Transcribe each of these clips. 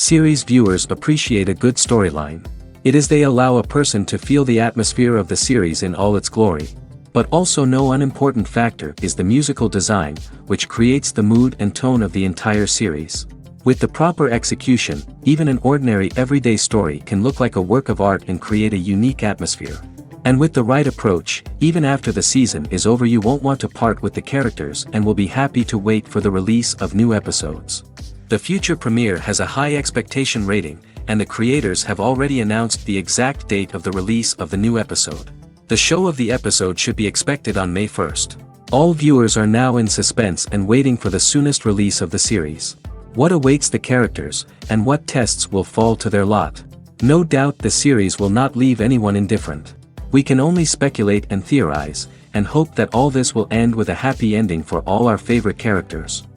Series viewers appreciate a good storyline. It is they allow a person to feel the atmosphere of the series in all its glory. But also no unimportant factor is the musical design, which creates the mood and tone of the entire series. With the proper execution, even an ordinary everyday story can look like a work of art and create a unique atmosphere. And with the right approach, even after the season is over you won't want to part with the characters and will be happy to wait for the release of new episodes. The future premiere has a high expectation rating, and the creators have already announced the exact date of the release of the new episode. The show of the episode should be expected on May 1st. All viewers are now in suspense and waiting for the soonest release of the series. What awaits the characters, and what tests will fall to their lot? No doubt the series will not leave anyone indifferent. We can only speculate and theorize, and hope that all this will end with a happy ending for all our favorite characters.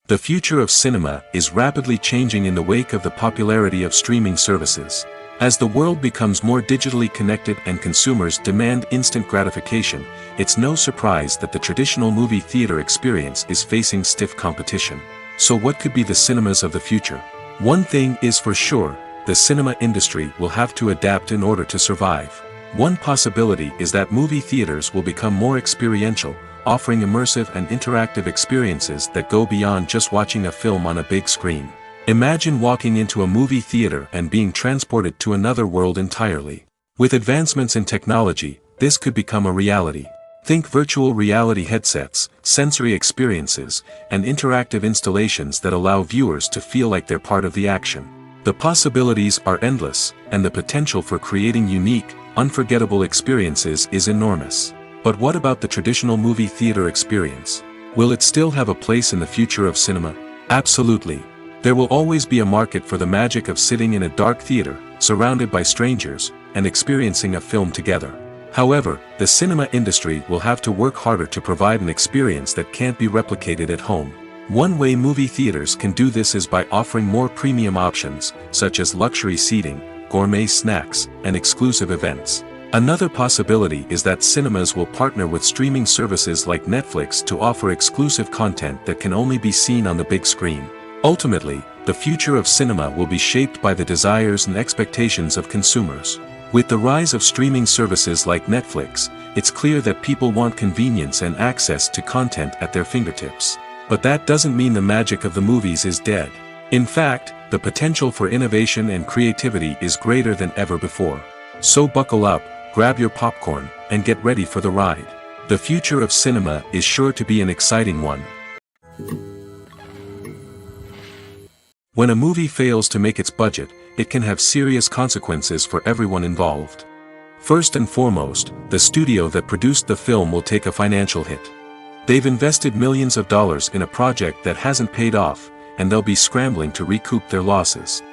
The future of cinema is rapidly changing in the wake of the popularity of streaming services. As the world becomes more digitally connected and consumers demand instant gratification, it's no surprise that the traditional movie theater experience is facing stiff competition. So what could be the cinemas of the future? One thing is for sure, the cinema industry will have to adapt in order to survive. One possibility is that movie theaters will become more experiential, offering immersive and interactive experiences that go beyond just watching a film on a big screen. Imagine walking into a movie theater and being transported to another world entirely. With advancements in technology, this could become a reality. Think virtual reality headsets, sensory experiences, and interactive installations that allow viewers to feel like they're part of the action. The possibilities are endless, and the potential for creating unique, unforgettable experiences is enormous. But what about the traditional movie theater experience? Will it still have a place in the future of cinema? Absolutely. There will always be a market for the magic of sitting in a dark theater, surrounded by strangers, and experiencing a film together. However, the cinema industry will have to work harder to provide an experience that can't be replicated at home. One way movie theaters can do this is by offering more premium options, such as luxury seating, gourmet snacks, and exclusive events. Another possibility is that cinemas will partner with streaming services like Netflix to offer exclusive content that can only be seen on the big screen. Ultimately, the future of cinema will be shaped by the desires and expectations of consumers. With the rise of streaming services like Netflix, it's clear that people want convenience and access to content at their fingertips. But that doesn't mean the magic of the movies is dead. In fact, the potential for innovation and creativity is greater than ever before. So buckle up, grab your popcorn, and get ready for the ride. The future of cinema is sure to be an exciting one. When a movie fails to make its budget, it can have serious consequences for everyone involved. First and foremost, the studio that produced the film will take a financial hit. They've invested millions of dollars in a project that hasn't paid off, and they'll be scrambling to recoup their losses.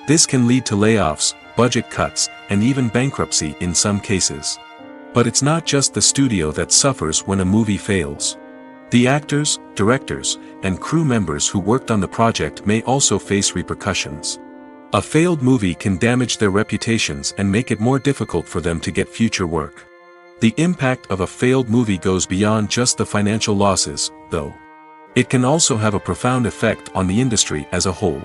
This can lead to layoffs, budget cuts, and even bankruptcy in some cases. But it's not just the studio that suffers when a movie fails. The actors, directors, and crew members who worked on the project may also face repercussions. A failed movie can damage their reputations and make it more difficult for them to get future work. The impact of a failed movie goes beyond just the financial losses, though. It can also have a profound effect on the industry as a whole.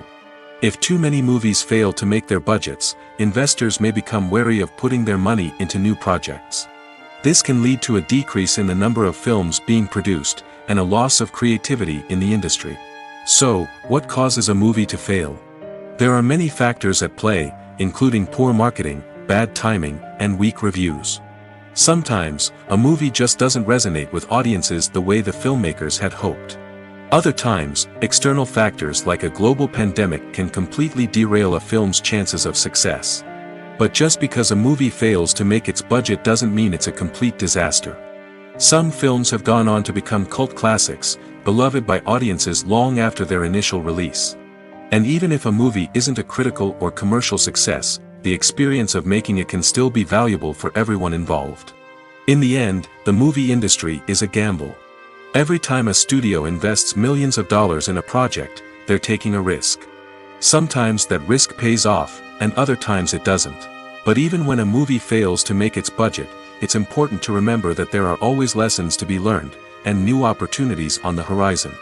If too many movies fail to make their budgets, investors may become wary of putting their money into new projects. This can lead to a decrease in the number of films being produced, and a loss of creativity in the industry. So, what causes a movie to fail? There are many factors at play, including poor marketing, bad timing, and weak reviews. Sometimes, a movie just doesn't resonate with audiences the way the filmmakers had hoped. Other times, external factors like a global pandemic can completely derail a film's chances of success. But just because a movie fails to make its budget doesn't mean it's a complete disaster. Some films have gone on to become cult classics, beloved by audiences long after their initial release. And even if a movie isn't a critical or commercial success, the experience of making it can still be valuable for everyone involved. In the end, the movie industry is a gamble. Every time a studio invests millions of dollars in a project, they're taking a risk. Sometimes that risk pays off, and other times it doesn't. But even when a movie fails to make its budget, it's important to remember that there are always lessons to be learned, and new opportunities on the horizon.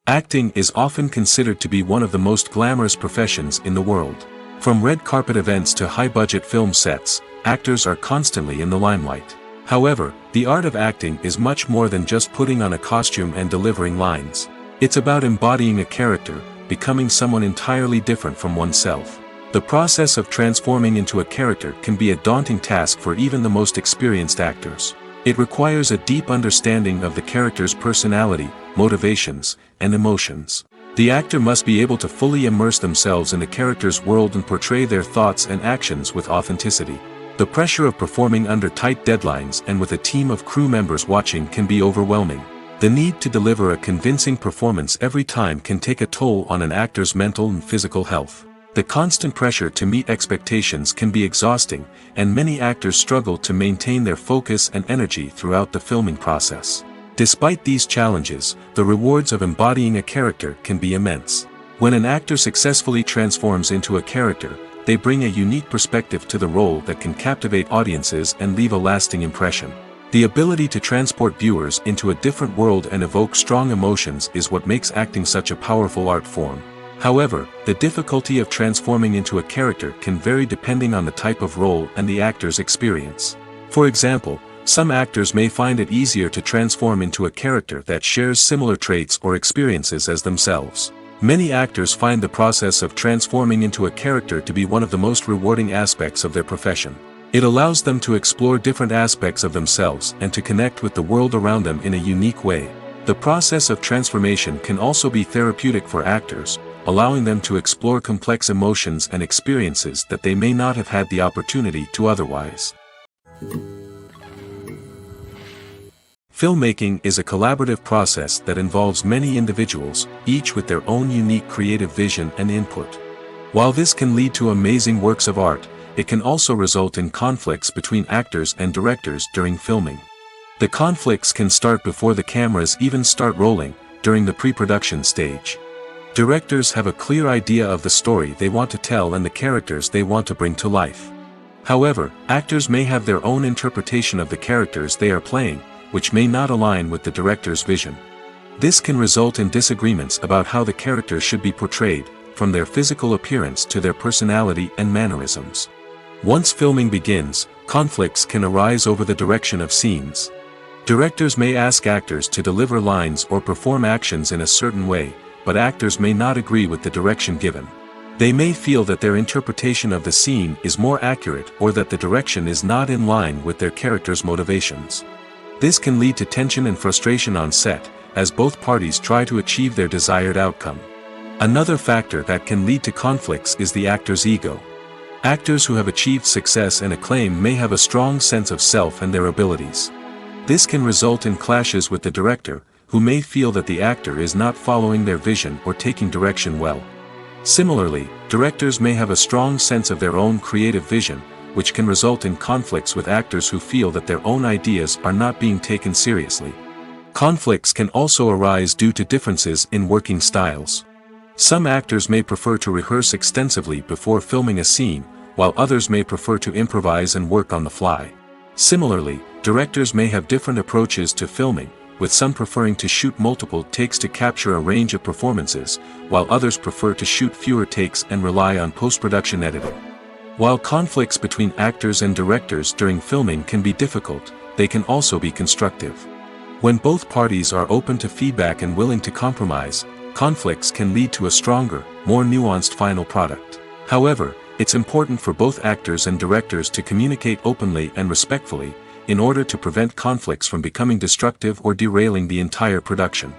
Acting is often considered to be one of the most glamorous professions in the world. From red carpet events to high-budget film sets, actors are constantly in the limelight. However, the art of acting is much more than just putting on a costume and delivering lines. It's about embodying a character, becoming someone entirely different from oneself. The process of transforming into a character can be a daunting task for even the most experienced actors. It requires a deep understanding of the character's personality, motivations, and emotions. The actor must be able to fully immerse themselves in the character's world and portray their thoughts and actions with authenticity. The pressure of performing under tight deadlines and with a team of crew members watching can be overwhelming. The need to deliver a convincing performance every time can take a toll on an actor's mental and physical health. The constant pressure to meet expectations can be exhausting, and many actors struggle to maintain their focus and energy throughout the filming process. Despite these challenges, the rewards of embodying a character can be immense. When an actor successfully transforms into a character, they bring a unique perspective to the role that can captivate audiences and leave a lasting impression. The ability to transport viewers into a different world and evoke strong emotions is what makes acting such a powerful art form. However, the difficulty of transforming into a character can vary depending on the type of role and the actor's experience. For example, some actors may find it easier to transform into a character that shares similar traits or experiences as themselves. Many actors find the process of transforming into a character to be one of the most rewarding aspects of their profession. It allows them to explore different aspects of themselves and to connect with the world around them in a unique way. The process of transformation can also be therapeutic for actors, allowing them to explore complex emotions and experiences that they may not have had the opportunity to otherwise. Filmmaking is a collaborative process that involves many individuals, each with their own unique creative vision and input. While this can lead to amazing works of art, it can also result in conflicts between actors and directors during filming. The conflicts can start before the cameras even start rolling, during the pre-production stage. Directors have a clear idea of the story they want to tell and the characters they want to bring to life. However, actors may have their own interpretation of the characters they are playing, which may not align with the director's vision. This can result in disagreements about how the characters should be portrayed, from their physical appearance to their personality and mannerisms. Once filming begins, conflicts can arise over the direction of scenes. Directors may ask actors to deliver lines or perform actions in a certain way, but actors may not agree with the direction given. They may feel that their interpretation of the scene is more accurate or that the direction is not in line with their character's motivations. This can lead to tension and frustration on set, as both parties try to achieve their desired outcome. Another factor that can lead to conflicts is the actor's ego. Actors who have achieved success and acclaim may have a strong sense of self and their abilities. This can result in clashes with the director, who may feel that the actor is not following their vision or taking direction well. Similarly, directors may have a strong sense of their own creative vision, which can result in conflicts with actors who feel that their own ideas are not being taken seriously. Conflicts can also arise due to differences in working styles. Some actors may prefer to rehearse extensively before filming a scene, while others may prefer to improvise and work on the fly. Similarly, directors may have different approaches to filming, with some preferring to shoot multiple takes to capture a range of performances, while others prefer to shoot fewer takes and rely on post-production editing. While conflicts between actors and directors during filming can be difficult, they can also be constructive. When both parties are open to feedback and willing to compromise, conflicts can lead to a stronger, more nuanced final product. However, it's important for both actors and directors to communicate openly and respectfully, in order to prevent conflicts from becoming destructive or derailing the entire production.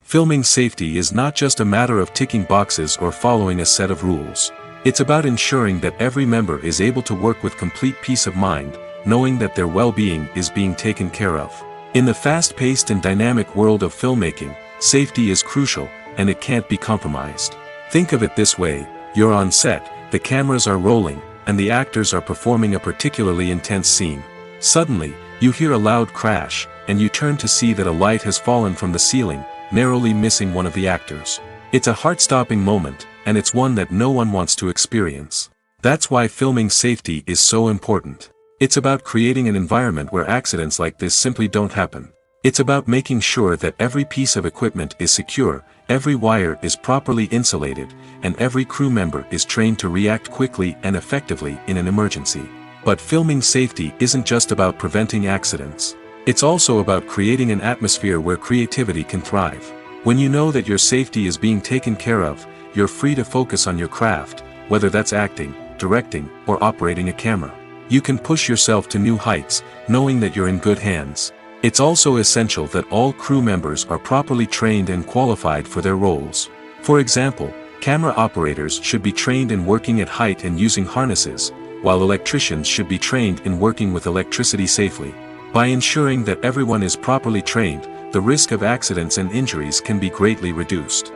Filming safety is not just a matter of ticking boxes or following a set of rules. It's about ensuring that every member is able to work with complete peace of mind, knowing that their well-being is being taken care of. In the fast-paced and dynamic world of filmmaking, safety is crucial, and it can't be compromised. Think of it this way: you're on set, the cameras are rolling, and the actors are performing a particularly intense scene. Suddenly, you hear a loud crash, and you turn to see that a light has fallen from the ceiling, narrowly missing one of the actors. It's a heart-stopping moment, and it's one that no one wants to experience. That's why filming safety is so important. It's about creating an environment where accidents like this simply don't happen. It's about making sure that every piece of equipment is secure, every wire is properly insulated, and every crew member is trained to react quickly and effectively in an emergency. But filming safety isn't just about preventing accidents. It's also about creating an atmosphere where creativity can thrive. When you know that your safety is being taken care of, you're free to focus on your craft, whether that's acting, directing, or operating a camera. You can push yourself to new heights, knowing that you're in good hands. It's also essential that all crew members are properly trained and qualified for their roles. For example, camera operators should be trained in working at height and using harnesses, while electricians should be trained in working with electricity safely. By ensuring that everyone is properly trained, the risk of accidents and injuries can be greatly reduced.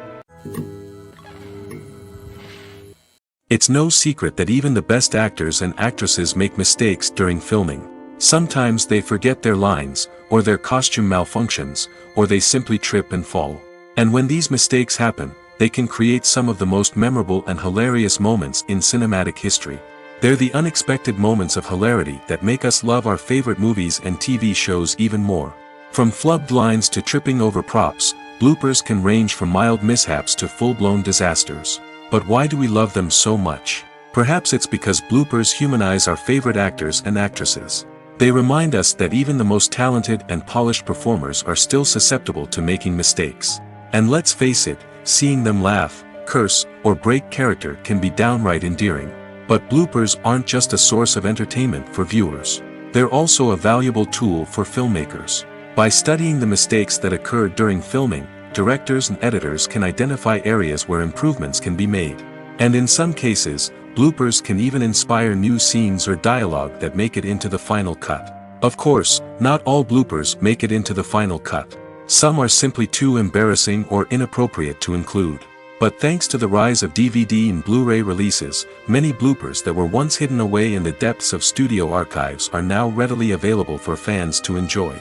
It's no secret that even the best actors and actresses make mistakes during filming. Sometimes they forget their lines, or their costume malfunctions, or they simply trip and fall. And when these mistakes happen, they can create some of the most memorable and hilarious moments in cinematic history. They're the unexpected moments of hilarity that make us love our favorite movies and TV shows even more. From flubbed lines to tripping over props, bloopers can range from mild mishaps to full-blown disasters. But why do we love them so much? Perhaps it's because bloopers humanize our favorite actors and actresses. They remind us that even the most talented and polished performers are still susceptible to making mistakes. And let's face it, seeing them laugh, curse, or break character can be downright endearing. But bloopers aren't just a source of entertainment for viewers. They're also a valuable tool for filmmakers. By studying the mistakes that occurred during filming, directors and editors can identify areas where improvements can be made. And in some cases, bloopers can even inspire new scenes or dialogue that make it into the final cut. Of course, not all bloopers make it into the final cut. Some are simply too embarrassing or inappropriate to include. But thanks to the rise of DVD and Blu-ray releases, many bloopers that were once hidden away in the depths of studio archives are now readily available for fans to enjoy.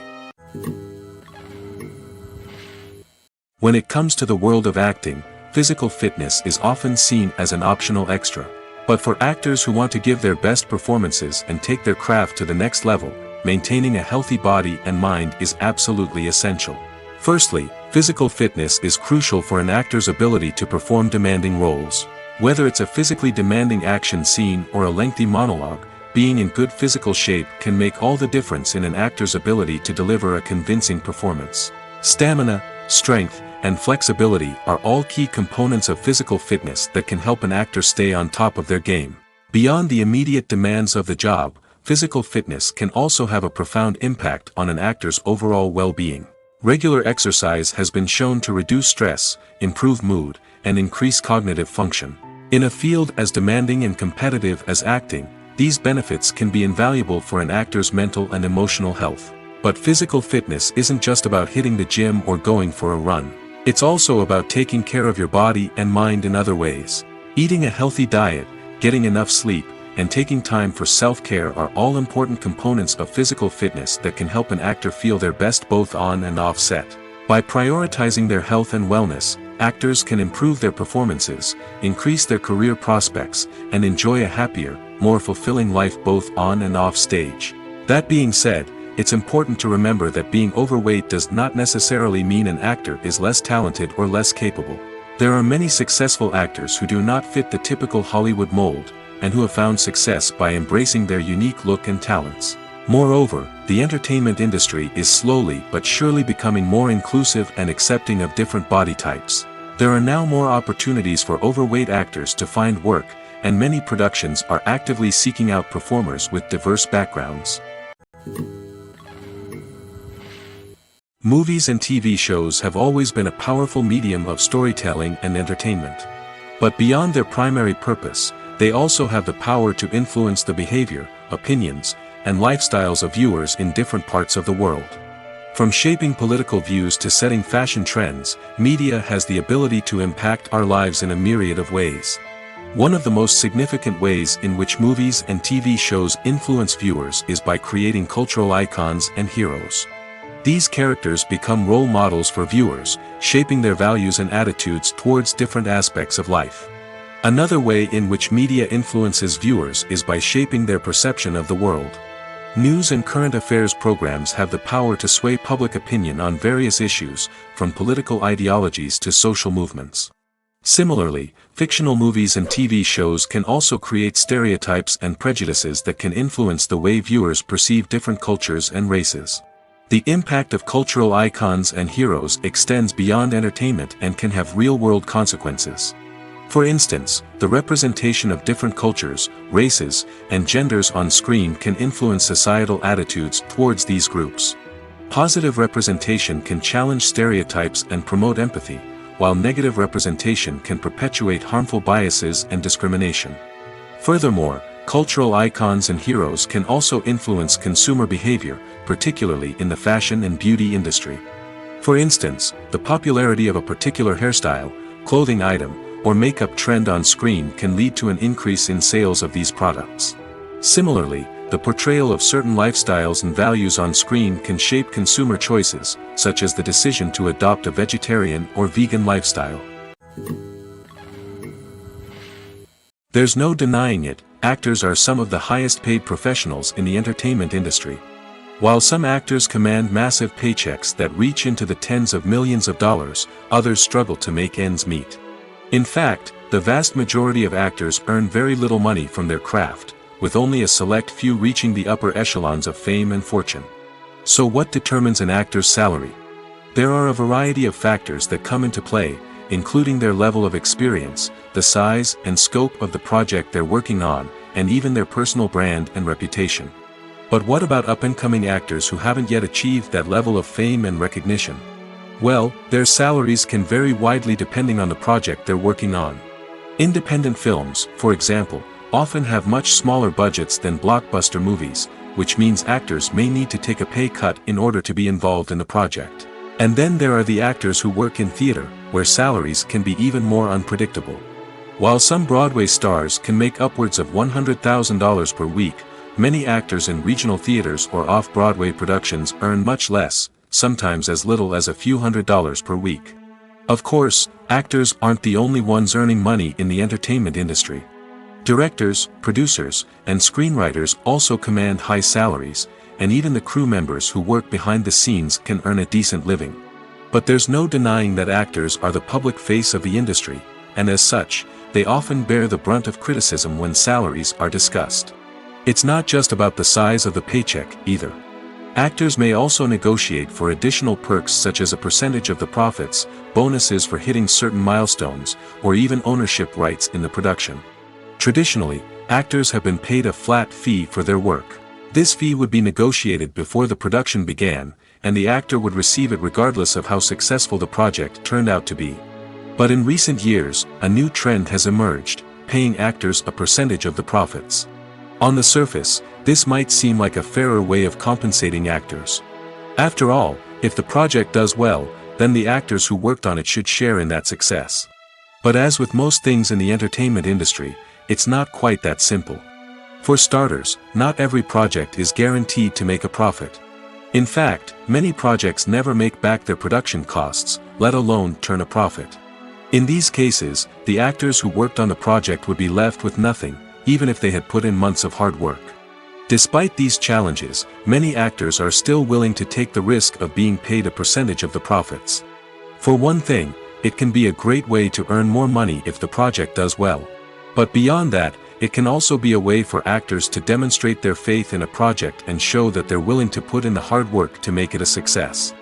When it comes to the world of acting, physical fitness is often seen as an optional extra. But for actors who want to give their best performances and take their craft to the next level, maintaining a healthy body and mind is absolutely essential. Firstly, physical fitness is crucial for an actor's ability to perform demanding roles. Whether it's a physically demanding action scene or a lengthy monologue, being in good physical shape can make all the difference in an actor's ability to deliver a convincing performance. Stamina, strength, and flexibility are all key components of physical fitness that can help an actor stay on top of their game. Beyond the immediate demands of the job, physical fitness can also have a profound impact on an actor's overall well-being. Regular exercise has been shown to reduce stress, improve mood, and increase cognitive function. In a field as demanding and competitive as acting, these benefits can be invaluable for an actor's mental and emotional health. But physical fitness isn't just about hitting the gym or going for a run. It's also about taking care of your body and mind in other ways. Eating a healthy diet, getting enough sleep, and taking time for self-care are all important components of physical fitness that can help an actor feel their best both on and off set. By prioritizing their health and wellness, actors can improve their performances, increase their career prospects, and enjoy a happier, more fulfilling life both on and off stage. That being said, it's important to remember that being overweight does not necessarily mean an actor is less talented or less capable. There are many successful actors who do not fit the typical Hollywood mold, and who have found success by embracing their unique look and talents. Moreover, the entertainment industry is slowly but surely becoming more inclusive and accepting of different body types. There are now more opportunities for overweight actors to find work, and many productions are actively seeking out performers with diverse backgrounds. Movies and TV shows have always been a powerful medium of storytelling and entertainment. But beyond their primary purpose, they also have the power to influence the behavior, opinions, and lifestyles of viewers in different parts of the world. From shaping political views to setting fashion trends, media has the ability to impact our lives in a myriad of ways. One of the most significant ways in which movies and TV shows influence viewers is by creating cultural icons and heroes. These characters become role models for viewers, shaping their values and attitudes towards different aspects of life. Another way in which media influences viewers is by shaping their perception of the world. News and current affairs programs have the power to sway public opinion on various issues, from political ideologies to social movements. Similarly, fictional movies and TV shows can also create stereotypes and prejudices that can influence the way viewers perceive different cultures and races. The impact of cultural icons and heroes extends beyond entertainment and can have real-world consequences. For instance, the representation of different cultures, races, and genders on screen can influence societal attitudes towards these groups. Positive representation can challenge stereotypes and promote empathy, while negative representation can perpetuate harmful biases and discrimination. Furthermore, cultural icons and heroes can also influence consumer behavior, particularly in the fashion and beauty industry. For instance, the popularity of a particular hairstyle, clothing item, or makeup trend on screen can lead to an increase in sales of these products. Similarly, the portrayal of certain lifestyles and values on screen can shape consumer choices, such as the decision to adopt a vegetarian or vegan lifestyle. There's no denying it, actors are some of the highest paid professionals in the entertainment industry. While some actors command massive paychecks that reach into the tens of millions of dollars, others struggle to make ends meet. In fact, the vast majority of actors earn very little money from their craft, with only a select few reaching the upper echelons of fame and fortune. So what determines an actor's salary? There are a variety of factors that come into play, including their level of experience, the size and scope of the project they're working on, and even their personal brand and reputation. But what about up-and-coming actors who haven't yet achieved that level of fame and recognition? Well, their salaries can vary widely depending on the project they're working on. Independent films, for example, often have much smaller budgets than blockbuster movies, which means actors may need to take a pay cut in order to be involved in the project. And then there are the actors who work in theater, where salaries can be even more unpredictable. While some Broadway stars can make upwards of $100,000 per week, many actors in regional theaters or off-Broadway productions earn much less, sometimes as little as a few $100s per week. Of course, actors aren't the only ones earning money in the entertainment industry. Directors, producers, and screenwriters also command high salaries, and even the crew members who work behind the scenes can earn a decent living. But there's no denying that actors are the public face of the industry, and as such, they often bear the brunt of criticism when salaries are discussed. It's not just about the size of the paycheck, either. Actors may also negotiate for additional perks such as a percentage of the profits, bonuses for hitting certain milestones, or even ownership rights in the production. Traditionally, actors have been paid a flat fee for their work. This fee would be negotiated before the production began, and the actor would receive it regardless of how successful the project turned out to be. But in recent years, a new trend has emerged, paying actors a percentage of the profits. On the surface, this might seem like a fairer way of compensating actors. After all, if the project does well, then the actors who worked on it should share in that success. But as with most things in the entertainment industry, it's not quite that simple. For starters, not every project is guaranteed to make a profit. In fact, many projects never make back their production costs, let alone turn a profit. In these cases, the actors who worked on the project would be left with nothing, even if they had put in months of hard work. Despite these challenges, many actors are still willing to take the risk of being paid a percentage of the profits. For one thing, it can be a great way to earn more money if the project does well. But beyond that, it can also be a way for actors to demonstrate their faith in a project and show that they're willing to put in the hard work to make it a success.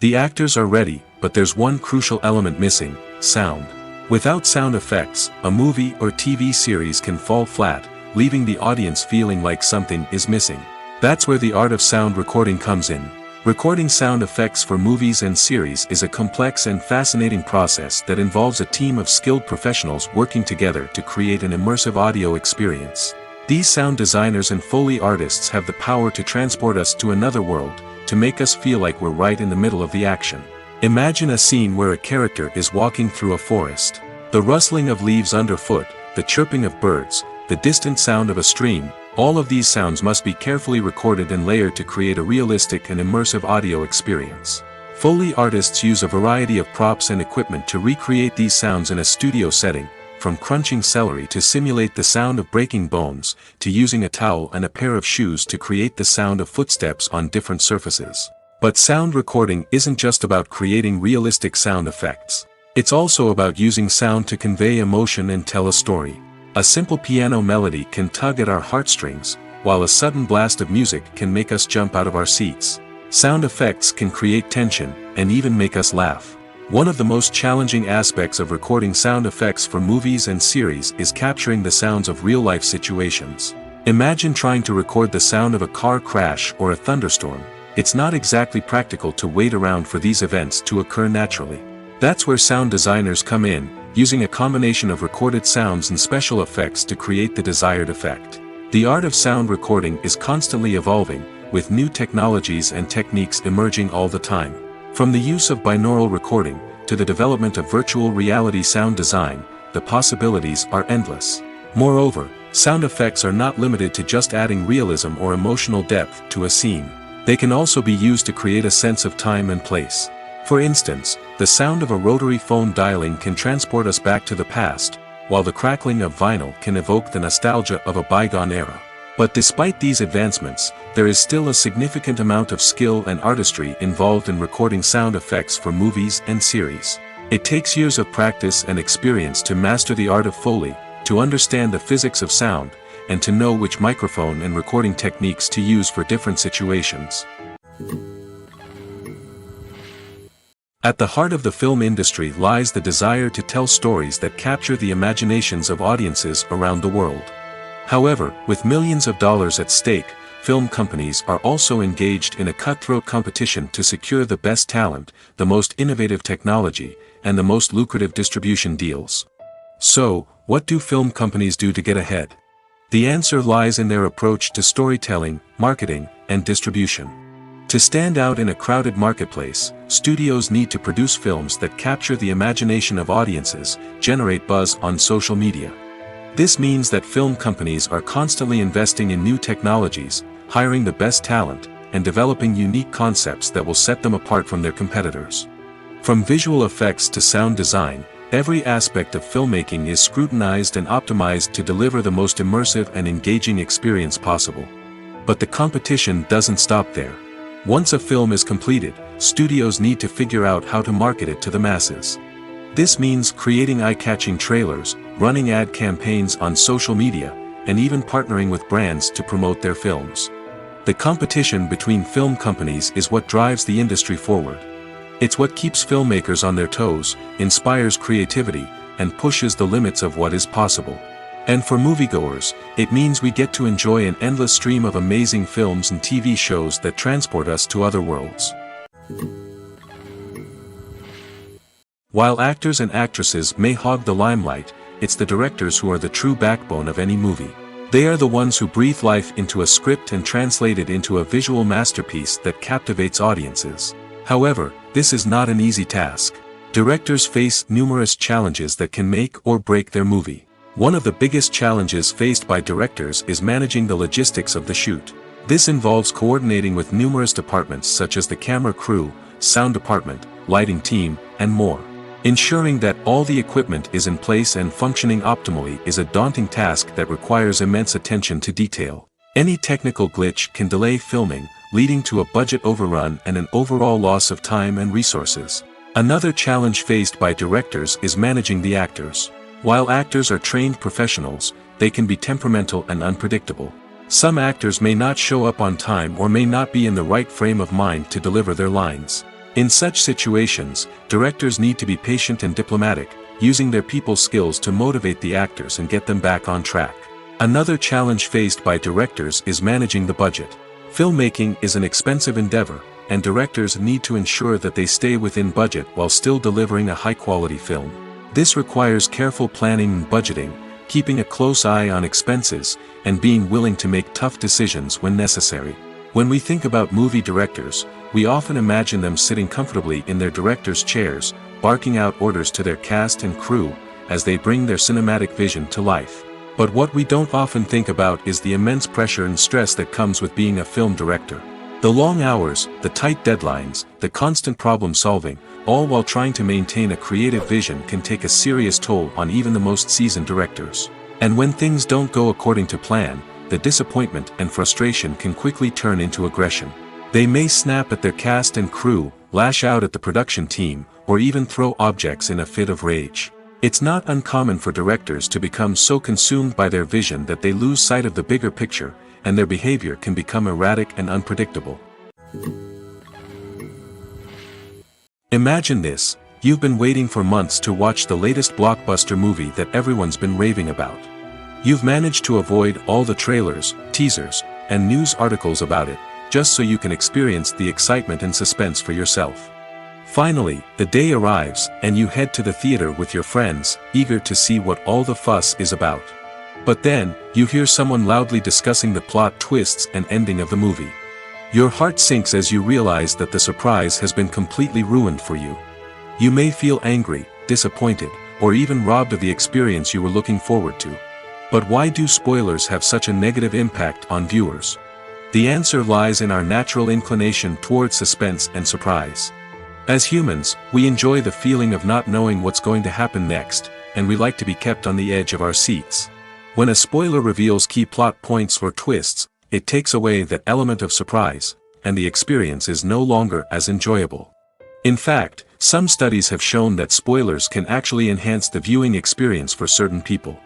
The actors are ready, but there's one crucial element missing: sound. Without sound effects, a movie or TV series can fall flat, leaving the audience feeling like something is missing. That's where the art of sound recording comes in. Recording sound effects for movies and series is a complex and fascinating process that involves a team of skilled professionals working together to create an immersive audio experience. These sound designers and Foley artists have the power to transport us to another world, to make us feel like we're right in the middle of the action. Imagine a scene where a character is walking through a forest. The rustling of leaves underfoot, the chirping of birds, the distant sound of a stream, all of these sounds must be carefully recorded and layered to create a realistic and immersive audio experience. Foley artists use a variety of props and equipment to recreate these sounds in a studio setting, from crunching celery to simulate the sound of breaking bones, to using a towel and a pair of shoes to create the sound of footsteps on different surfaces. But sound recording isn't just about creating realistic sound effects. It's also about using sound to convey emotion and tell a story. A simple piano melody can tug at our heartstrings, while a sudden blast of music can make us jump out of our seats. Sound effects can create tension, and even make us laugh. One of the most challenging aspects of recording sound effects for movies and series is capturing the sounds of real-life situations. Imagine trying to record the sound of a car crash or a thunderstorm. It's not exactly practical to wait around for these events to occur naturally. That's where sound designers come in, using a combination of recorded sounds and special effects to create the desired effect. The art of sound recording is constantly evolving, with new technologies and techniques emerging all the time. From the use of binaural recording, to the development of virtual reality sound design, the possibilities are endless. Moreover, sound effects are not limited to just adding realism or emotional depth to a scene. They can also be used to create a sense of time and place. For instance, the sound of a rotary phone dialing can transport us back to the past, while the crackling of vinyl can evoke the nostalgia of a bygone era. But despite these advancements, there is still a significant amount of skill and artistry involved in recording sound effects for movies and series. It takes years of practice and experience to master the art of Foley, to understand the physics of sound, and to know which microphone and recording techniques to use for different situations. At the heart of the film industry lies the desire to tell stories that capture the imaginations of audiences around the world. However, with millions of dollars at stake, film companies are also engaged in a cutthroat competition to secure the best talent, the most innovative technology, and the most lucrative distribution deals. So, what do film companies do to get ahead? The answer lies in their approach to storytelling, marketing, and distribution. To stand out in a crowded marketplace, studios need to produce films that capture the imagination of audiences, generate buzz on social media. This means that film companies are constantly investing in new technologies, hiring the best talent, and developing unique concepts that will set them apart from their competitors. From visual effects to sound design, every aspect of filmmaking is scrutinized and optimized to deliver the most immersive and engaging experience possible. But the competition doesn't stop there. Once a film is completed, studios need to figure out how to market it to the masses. This means creating eye-catching trailers, running ad campaigns on social media, and even partnering with brands to promote their films. The competition between film companies is what drives the industry forward. It's what keeps filmmakers on their toes, inspires creativity, and pushes the limits of what is possible. And for moviegoers, it means we get to enjoy an endless stream of amazing films and TV shows that transport us to other worlds. While actors and actresses may hog the limelight, it's the directors who are the true backbone of any movie. They are the ones who breathe life into a script and translate it into a visual masterpiece that captivates audiences. However, this is not an easy task. Directors face numerous challenges that can make or break their movie. One of the biggest challenges faced by directors is managing the logistics of the shoot. This involves coordinating with numerous departments such as the camera crew, sound department, lighting team, and more. Ensuring that all the equipment is in place and functioning optimally is a daunting task that requires immense attention to detail. Any technical glitch can delay filming, leading to a budget overrun and an overall loss of time and resources. Another challenge faced by directors is managing the actors. While actors are trained professionals, they can be temperamental and unpredictable. Some actors may not show up on time or may not be in the right frame of mind to deliver their lines. In such situations, directors need to be patient and diplomatic, using their people skills to motivate the actors and get them back on track. Another challenge faced by directors is managing the budget. Filmmaking is an expensive endeavor, and directors need to ensure that they stay within budget while still delivering a high-quality film. This requires careful planning and budgeting, keeping a close eye on expenses, and being willing to make tough decisions when necessary. When we think about movie directors, we often imagine them sitting comfortably in their director's chairs, barking out orders to their cast and crew, as they bring their cinematic vision to life. But what we don't often think about is the immense pressure and stress that comes with being a film director. The long hours, the tight deadlines, the constant problem solving, all while trying to maintain a creative vision can take a serious toll on even the most seasoned directors. And when things don't go according to plan, the disappointment and frustration can quickly turn into aggression. They may snap at their cast and crew, lash out at the production team, or even throw objects in a fit of rage. It's not uncommon for directors to become so consumed by their vision that they lose sight of the bigger picture, and their behavior can become erratic and unpredictable. Imagine this: you've been waiting for months to watch the latest blockbuster movie that everyone's been raving about. You've managed to avoid all the trailers, teasers, and news articles about it, just so you can experience the excitement and suspense for yourself. Finally, the day arrives, and you head to the theater with your friends, eager to see what all the fuss is about. But then, you hear someone loudly discussing the plot twists and ending of the movie. Your heart sinks as you realize that the surprise has been completely ruined for you. You may feel angry, disappointed, or even robbed of the experience you were looking forward to. But why do spoilers have such a negative impact on viewers? The answer lies in our natural inclination toward suspense and surprise. As humans, we enjoy the feeling of not knowing what's going to happen next, and we like to be kept on the edge of our seats. When a spoiler reveals key plot points or twists, it takes away that element of surprise, and the experience is no longer as enjoyable. In fact, some studies have shown that spoilers can actually enhance the viewing experience for certain people.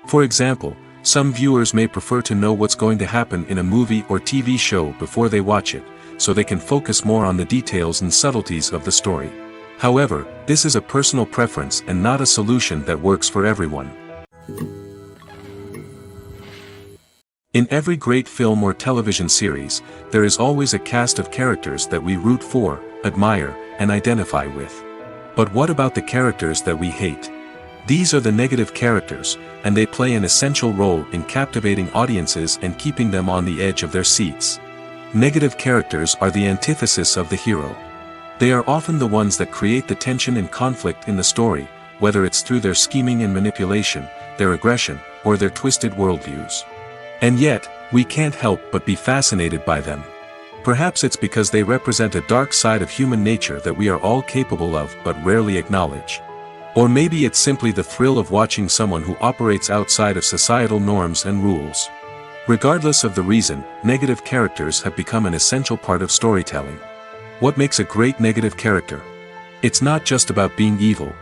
For example, some viewers may prefer to know what's going to happen in a movie or TV show before they watch it, so they can focus more on the details and subtleties of the story. However, this is a personal preference and not a solution that works for everyone. In every great film or television series, there is always a cast of characters that we root for, admire, and identify with. But what about the characters that we hate? These are the negative characters, and they play an essential role in captivating audiences and keeping them on the edge of their seats. Negative characters are the antithesis of the hero. They are often the ones that create the tension and conflict in the story, whether it's through their scheming and manipulation, their aggression, or their twisted worldviews. And yet, we can't help but be fascinated by them. Perhaps it's because they represent a dark side of human nature that we are all capable of but rarely acknowledge. Or maybe it's simply the thrill of watching someone who operates outside of societal norms and rules. Regardless of the reason, negative characters have become an essential part of storytelling. What makes a great negative character? It's not just about being evil.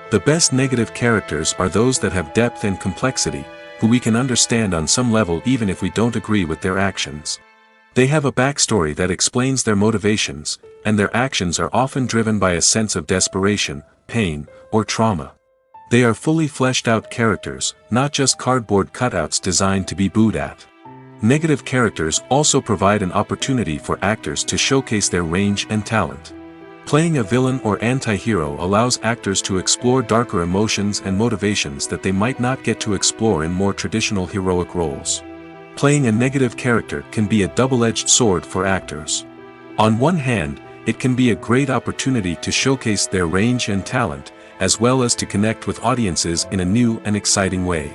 The best negative characters are those that have depth and complexity, who we can understand on some level even if we don't agree with their actions. They have a backstory that explains their motivations, and their actions are often driven by a sense of desperation, pain, or trauma. They are fully fleshed out characters, not just cardboard cutouts designed to be booed at. Negative characters also provide an opportunity for actors to showcase their range and talent. Playing a villain or anti-hero allows actors to explore darker emotions and motivations that they might not get to explore in more traditional heroic roles. Playing a negative character can be a double-edged sword for actors. On one hand, it can be a great opportunity to showcase their range and talent, as well as to connect with audiences in a new and exciting way.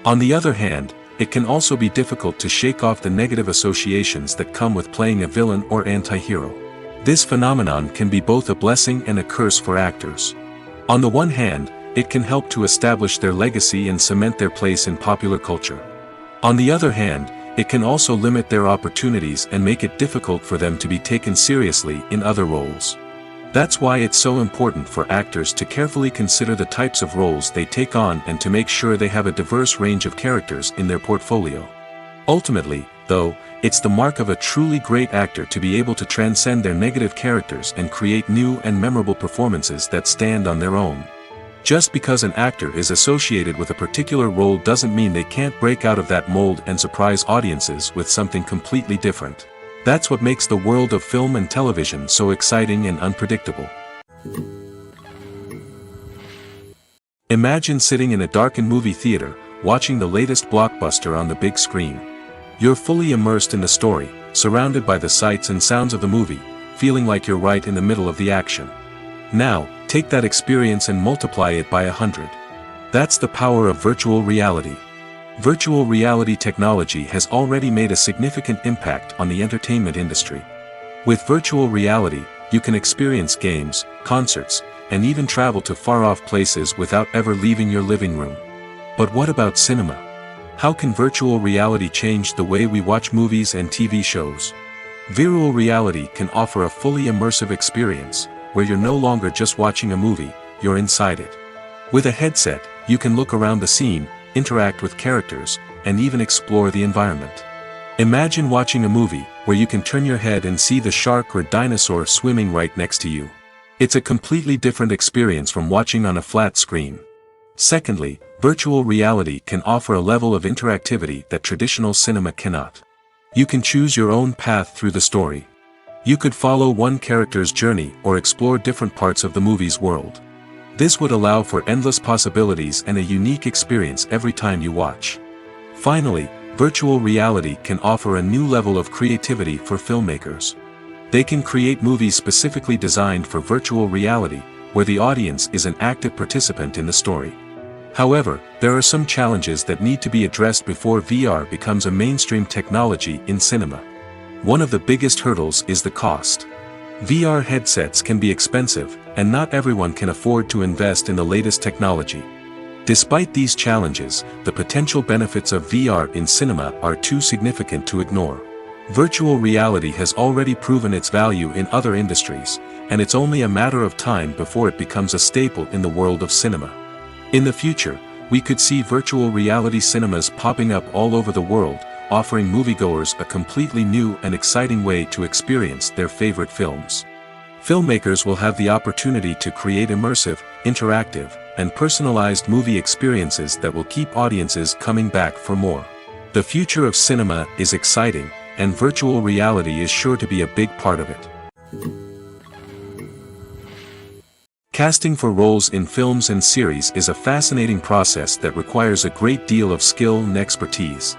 On the other hand, it can also be difficult to shake off the negative associations that come with playing a villain or anti-hero. This phenomenon can be both a blessing and a curse for actors. On the one hand, it can help to establish their legacy and cement their place in popular culture. On the other hand, it can also limit their opportunities and make it difficult for them to be taken seriously in other roles. That's why it's so important for actors to carefully consider the types of roles they take on and to make sure they have a diverse range of characters in their portfolio. Ultimately, though, it's the mark of a truly great actor to be able to transcend their negative characters and create new and memorable performances that stand on their own. Just because an actor is associated with a particular role doesn't mean they can't break out of that mold and surprise audiences with something completely different. That's what makes the world of film and television so exciting and unpredictable. Imagine sitting in a darkened movie theater, watching the latest blockbuster on the big screen. You're fully immersed in the story, surrounded by the sights and sounds of the movie, feeling like you're right in the middle of the action. Now, take that experience and multiply it by 100. That's the power of virtual reality. Virtual reality technology has already made a significant impact on the entertainment industry. With virtual reality, you can experience games, concerts, and even travel to far-off places without ever leaving your living room. But what about cinema? How can virtual reality change the way we watch movies and TV shows? Virtual reality can offer a fully immersive experience, where you're no longer just watching a movie, you're inside it. With a headset, you can look around the scene, interact with characters, and even explore the environment. Imagine watching a movie, where you can turn your head and see the shark or dinosaur swimming right next to you. It's a completely different experience from watching on a flat screen. Secondly, virtual reality can offer a level of interactivity that traditional cinema cannot. You can choose your own path through the story. You could follow one character's journey or explore different parts of the movie's world. This would allow for endless possibilities and a unique experience every time you watch. Finally, virtual reality can offer a new level of creativity for filmmakers. They can create movies specifically designed for virtual reality, where the audience is an active participant in the story. However, there are some challenges that need to be addressed before VR becomes a mainstream technology in cinema. One of the biggest hurdles is the cost. VR headsets can be expensive, and not everyone can afford to invest in the latest technology. Despite these challenges, the potential benefits of VR in cinema are too significant to ignore. Virtual reality has already proven its value in other industries, and it's only a matter of time before it becomes a staple in the world of cinema. In the future, we could see virtual reality cinemas popping up all over the world, offering moviegoers a completely new and exciting way to experience their favorite films. Filmmakers will have the opportunity to create immersive, interactive, and personalized movie experiences that will keep audiences coming back for more. The future of cinema is exciting, and virtual reality is sure to be a big part of it. Casting for roles in films and series is a fascinating process that requires a great deal of skill and expertise.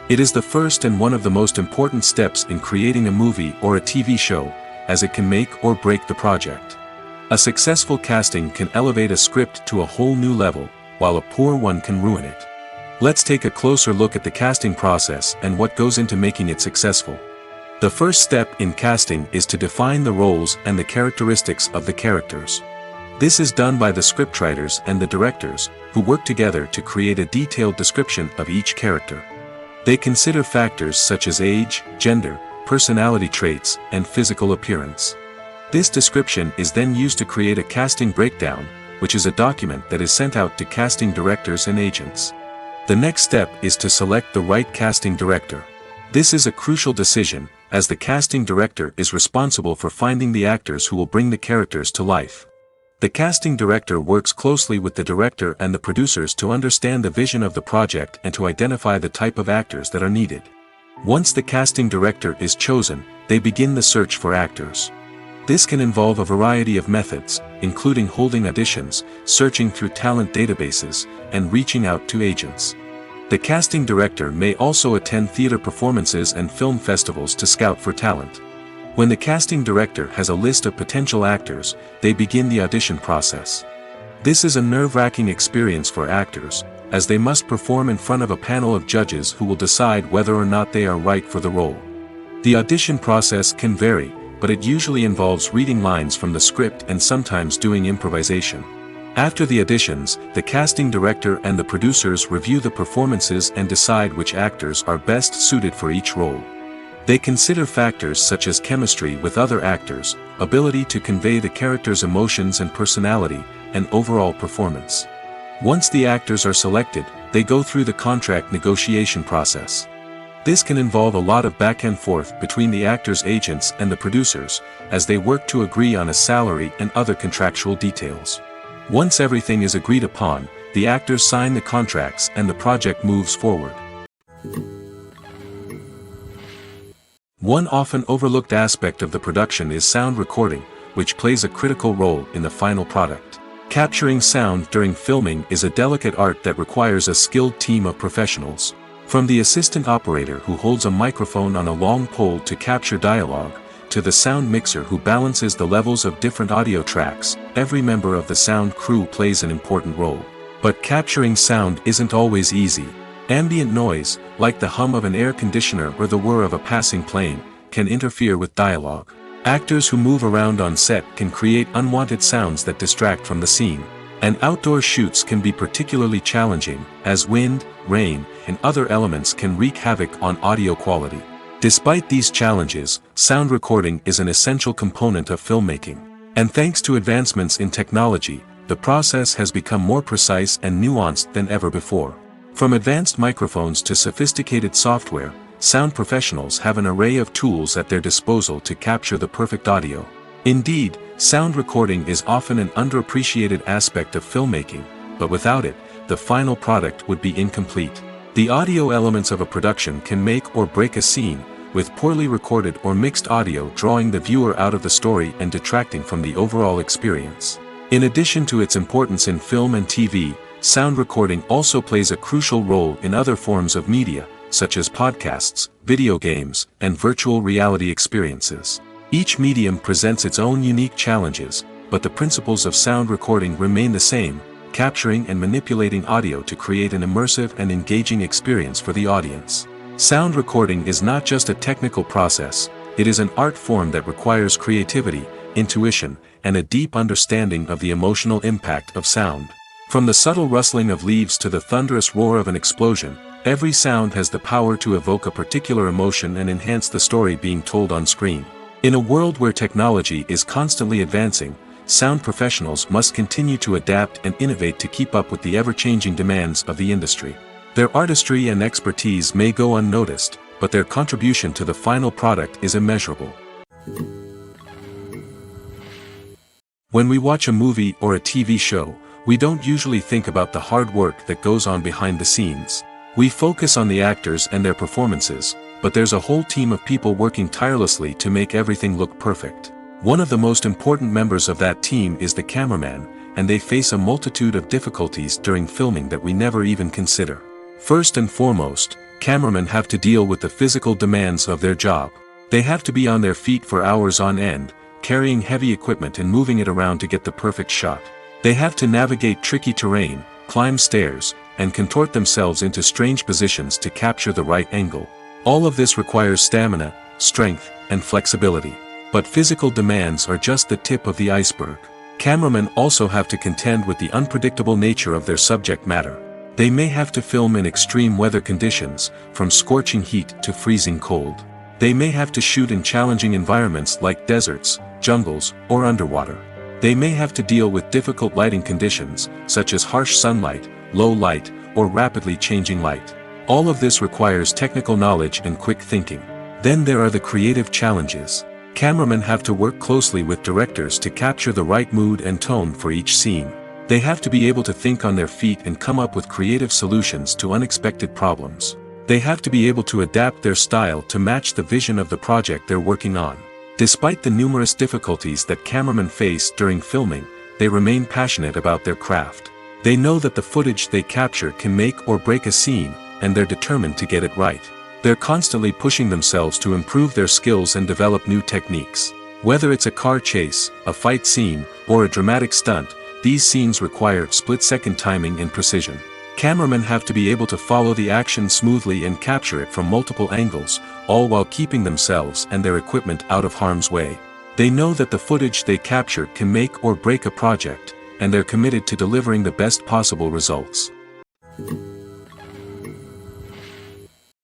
It is the first and one of the most important steps in creating a movie or a TV show, as it can make or break the project. A successful casting can elevate a script to a whole new level, while a poor one can ruin it. Let's take a closer look at the casting process and what goes into making it successful. The first step in casting is to define the roles and the characteristics of the characters. This is done by the scriptwriters and the directors, who work together to create a detailed description of each character. They consider factors such as age, gender, personality traits, and physical appearance. This description is then used to create a casting breakdown, which is a document that is sent out to casting directors and agents. The next step is to select the right casting director. This is a crucial decision, as the casting director is responsible for finding the actors who will bring the characters to life. The casting director works closely with the director and the producers to understand the vision of the project and to identify the type of actors that are needed. Once the casting director is chosen, they begin the search for actors. This can involve a variety of methods, including holding auditions, searching through talent databases, and reaching out to agents. The casting director may also attend theater performances and film festivals to scout for talent. When the casting director has a list of potential actors, they begin the audition process. This is a nerve-wracking experience for actors, as they must perform in front of a panel of judges who will decide whether or not they are right for the role. The audition process can vary, but it usually involves reading lines from the script and sometimes doing improvisation. After the auditions, the casting director and the producers review the performances and decide which actors are best suited for each role. They consider factors such as chemistry with other actors, ability to convey the character's emotions and personality, and overall performance. Once the actors are selected, they go through the contract negotiation process. This can involve a lot of back and forth between the actors' agents and the producers, as they work to agree on a salary and other contractual details. Once everything is agreed upon, the actors sign the contracts and the project moves forward. One often overlooked aspect of the production is sound recording, which plays a critical role in the final product. Capturing sound during filming is a delicate art that requires a skilled team of professionals. From the assistant operator who holds a microphone on a long pole to capture dialogue, to the sound mixer who balances the levels of different audio tracks, every member of the sound crew plays an important role. But capturing sound isn't always easy. Ambient noise, like the hum of an air conditioner or the whir of a passing plane, can interfere with dialogue. Actors who move around on set can create unwanted sounds that distract from the scene. And outdoor shoots can be particularly challenging, as wind, rain, and other elements can wreak havoc on audio quality. Despite these challenges, sound recording is an essential component of filmmaking. And thanks to advancements in technology, the process has become more precise and nuanced than ever before. From advanced microphones to sophisticated software, sound professionals have an array of tools at their disposal to capture the perfect audio. Indeed, sound recording is often an underappreciated aspect of filmmaking, but without it, the final product would be incomplete. The audio elements of a production can make or break a scene, with poorly recorded or mixed audio drawing the viewer out of the story and detracting from the overall experience. In addition to its importance in film and TV, sound recording also plays a crucial role in other forms of media, such as podcasts, video games, and virtual reality experiences. Each medium presents its own unique challenges, but the principles of sound recording remain the same, capturing and manipulating audio to create an immersive and engaging experience for the audience. Sound recording is not just a technical process, it is an art form that requires creativity, intuition, and a deep understanding of the emotional impact of sound. From the subtle rustling of leaves to the thunderous roar of an explosion, every sound has the power to evoke a particular emotion and enhance the story being told on screen. In a world where technology is constantly advancing, sound professionals must continue to adapt and innovate to keep up with the ever-changing demands of the industry. Their artistry and expertise may go unnoticed, but their contribution to the final product is immeasurable. When we watch a movie or a TV show, we don't usually think about the hard work that goes on behind the scenes. We focus on the actors and their performances, but there's a whole team of people working tirelessly to make everything look perfect. One of the most important members of that team is the cameraman, and they face a multitude of difficulties during filming that we never even consider. First and foremost, cameramen have to deal with the physical demands of their job. They have to be on their feet for hours on end, carrying heavy equipment and moving it around to get the perfect shot. They have to navigate tricky terrain, climb stairs, and contort themselves into strange positions to capture the right angle. All of this requires stamina, strength, and flexibility. But physical demands are just the tip of the iceberg. Cameramen also have to contend with the unpredictable nature of their subject matter. They may have to film in extreme weather conditions, from scorching heat to freezing cold. They may have to shoot in challenging environments like deserts, jungles, or underwater. They may have to deal with difficult lighting conditions, such as harsh sunlight, low light, or rapidly changing light. All of this requires technical knowledge and quick thinking. Then there are the creative challenges. Cameramen have to work closely with directors to capture the right mood and tone for each scene. They have to be able to think on their feet and come up with creative solutions to unexpected problems. They have to be able to adapt their style to match the vision of the project they're working on. Despite the numerous difficulties that cameramen face during filming, they remain passionate about their craft. They know that the footage they capture can make or break a scene, and they're determined to get it right. They're constantly pushing themselves to improve their skills and develop new techniques. Whether it's a car chase, a fight scene, or a dramatic stunt, these scenes require split-second timing and precision. Cameramen have to be able to follow the action smoothly and capture it from multiple angles, all while keeping themselves and their equipment out of harm's way. They know that the footage they capture can make or break a project, and they're committed to delivering the best possible results.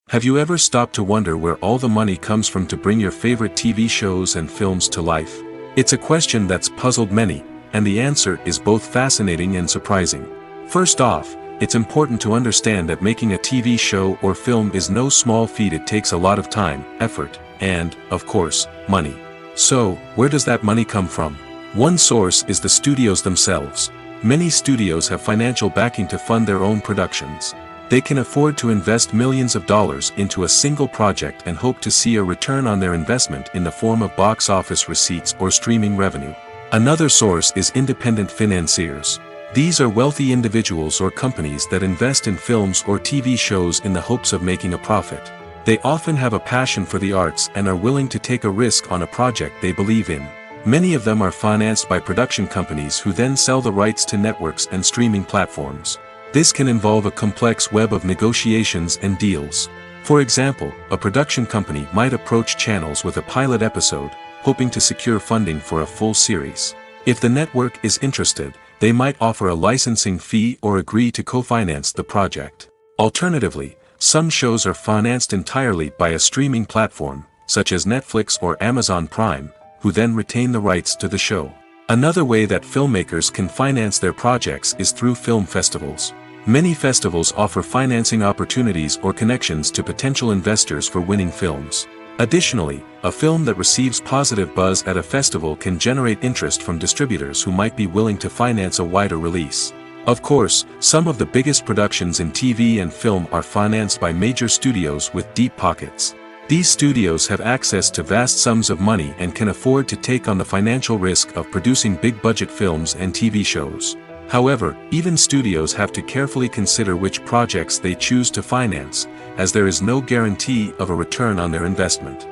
Have you ever stopped to wonder where all the money comes from to bring your favorite TV shows and films to life? It's a question that's puzzled many, and the answer is both fascinating and surprising. First off, it's important to understand that making a TV show or film is no small feat. It takes a lot of time, effort, and, of course, money. So, where does that money come from? One source is the studios themselves. Many studios have financial backing to fund their own productions. They can afford to invest millions of dollars into a single project and hope to see a return on their investment in the form of box office receipts or streaming revenue. Another source is independent financiers. These are wealthy individuals or companies that invest in films or TV shows in the hopes of making a profit. They often have a passion for the arts and are willing to take a risk on a project they believe in. Many of them are financed by production companies who then sell the rights to networks and streaming platforms. This can involve a complex web of negotiations and deals. For example, a production company might approach channels with a pilot episode, hoping to secure funding for a full series. If the network is interested, they might offer a licensing fee or agree to co-finance the project. Alternatively, some shows are financed entirely by a streaming platform, such as Netflix or Amazon Prime, who then retain the rights to the show. Another way that filmmakers can finance their projects is through film festivals. Many festivals offer financing opportunities or connections to potential investors for winning films. Additionally, a film that receives positive buzz at a festival can generate interest from distributors who might be willing to finance a wider release. Of course, some of the biggest productions in TV and film are financed by major studios with deep pockets. These studios have access to vast sums of money and can afford to take on the financial risk of producing big-budget films and TV shows. However, even studios have to carefully consider which projects they choose to finance, as there is no guarantee of a return on their investment.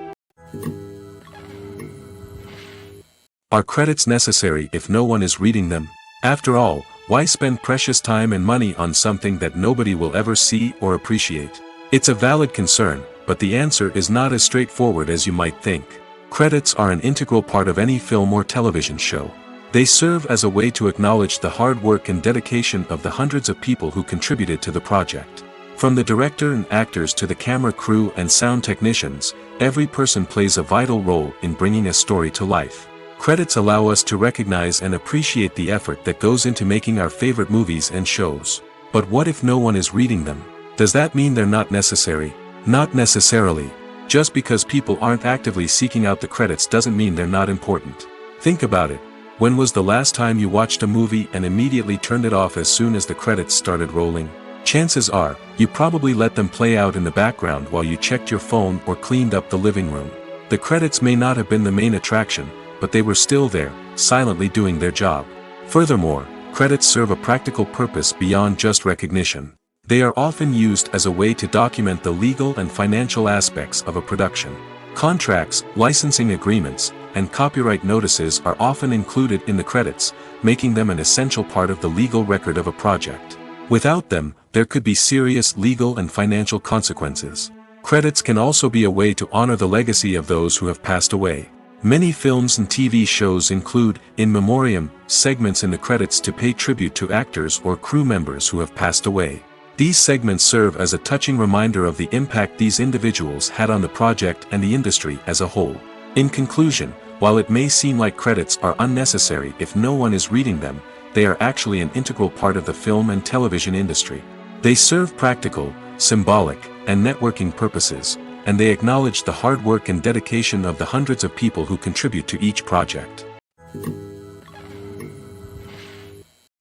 Are credits necessary if no one is reading them? After all, why spend precious time and money on something that nobody will ever see or appreciate? It's a valid concern, but the answer is not as straightforward as you might think. Credits are an integral part of any film or television show. They serve as a way to acknowledge the hard work and dedication of the hundreds of people who contributed to the project. From the director and actors to the camera crew and sound technicians, every person plays a vital role in bringing a story to life. Credits allow us to recognize and appreciate the effort that goes into making our favorite movies and shows. But what if no one is reading them? Does that mean they're not necessary? Not necessarily. Just because people aren't actively seeking out the credits doesn't mean they're not important. Think about it. When was the last time you watched a movie and immediately turned it off as soon as the credits started rolling? Chances are, you probably let them play out in the background while you checked your phone or cleaned up the living room. The credits may not have been the main attraction, but they were still there, silently doing their job. Furthermore, credits serve a practical purpose beyond just recognition. They are often used as a way to document the legal and financial aspects of a production. Contracts, licensing agreements, and copyright notices are often included in the credits, making them an essential part of the legal record of a project. Without them, there could be serious legal and financial consequences. Credits can also be a way to honor the legacy of those who have passed away. Many films and TV shows include, in memoriam, segments in the credits to pay tribute to actors or crew members who have passed away. These segments serve as a touching reminder of the impact these individuals had on the project and the industry as a whole. In conclusion, while it may seem like credits are unnecessary if no one is reading them, they are actually an integral part of the film and television industry. They serve practical, symbolic, and networking purposes, and they acknowledge the hard work and dedication of the hundreds of people who contribute to each project.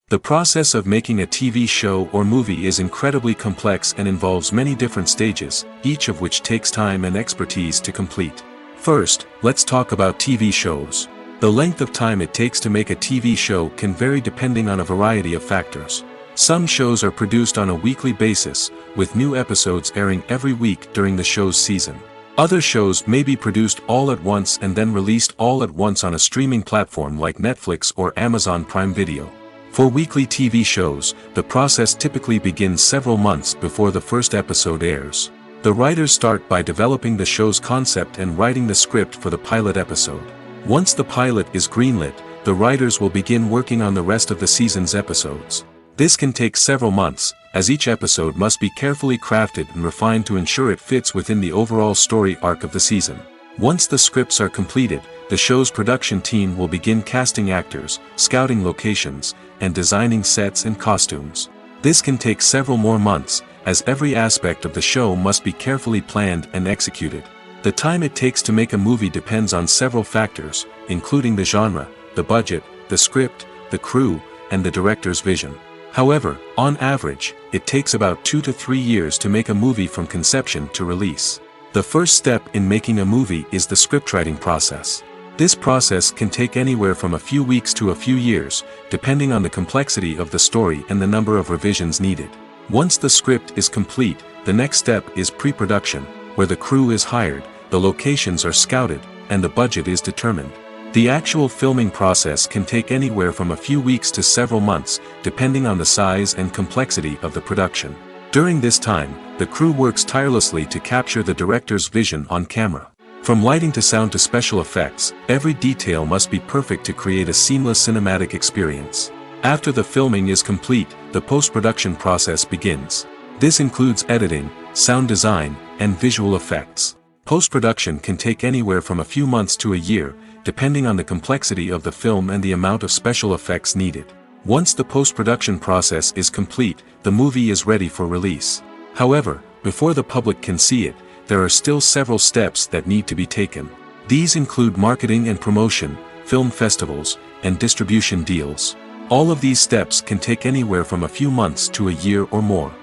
The process of making a TV show or movie is incredibly complex and involves many different stages, each of which takes time and expertise to complete. First, let's talk about TV shows. The length of time it takes to make a TV show can vary depending on a variety of factors. Some shows are produced on a weekly basis, with new episodes airing every week during the show's season. Other shows may be produced all at once and then released all at once on a streaming platform like Netflix or Amazon Prime Video. For weekly TV shows, the process typically begins several months before the first episode airs. The writers start by developing the show's concept and writing the script for the pilot episode. Once the pilot is greenlit, the writers will begin working on the rest of the season's episodes. This can take several months, as each episode must be carefully crafted and refined to ensure it fits within the overall story arc of the season. Once the scripts are completed, the show's production team will begin casting actors, scouting locations, and designing sets and costumes. This can take several more months, as every aspect of the show must be carefully planned and executed. The time it takes to make a movie depends on several factors, including the genre, the budget, the script, the crew, and the director's vision. However, on average, it takes about 2 to 3 years to make a movie from conception to release. The first step in making a movie is the scriptwriting process. This process can take anywhere from a few weeks to a few years, depending on the complexity of the story and the number of revisions needed. Once the script is complete, the next step is pre-production, where the crew is hired, the locations are scouted, and the budget is determined. The actual filming process can take anywhere from a few weeks to several months, depending on the size and complexity of the production. During this time, the crew works tirelessly to capture the director's vision on camera. From lighting to sound to special effects, every detail must be perfect to create a seamless cinematic experience. After the filming is complete, the post-production process begins. This includes editing, sound design, and visual effects. Post-production can take anywhere from a few months to a year, depending on the complexity of the film and the amount of special effects needed. Once the post-production process is complete, the movie is ready for release. However, before the public can see it, there are still several steps that need to be taken. These include marketing and promotion, film festivals, and distribution deals. All of these steps can take anywhere from a few months to a year or more.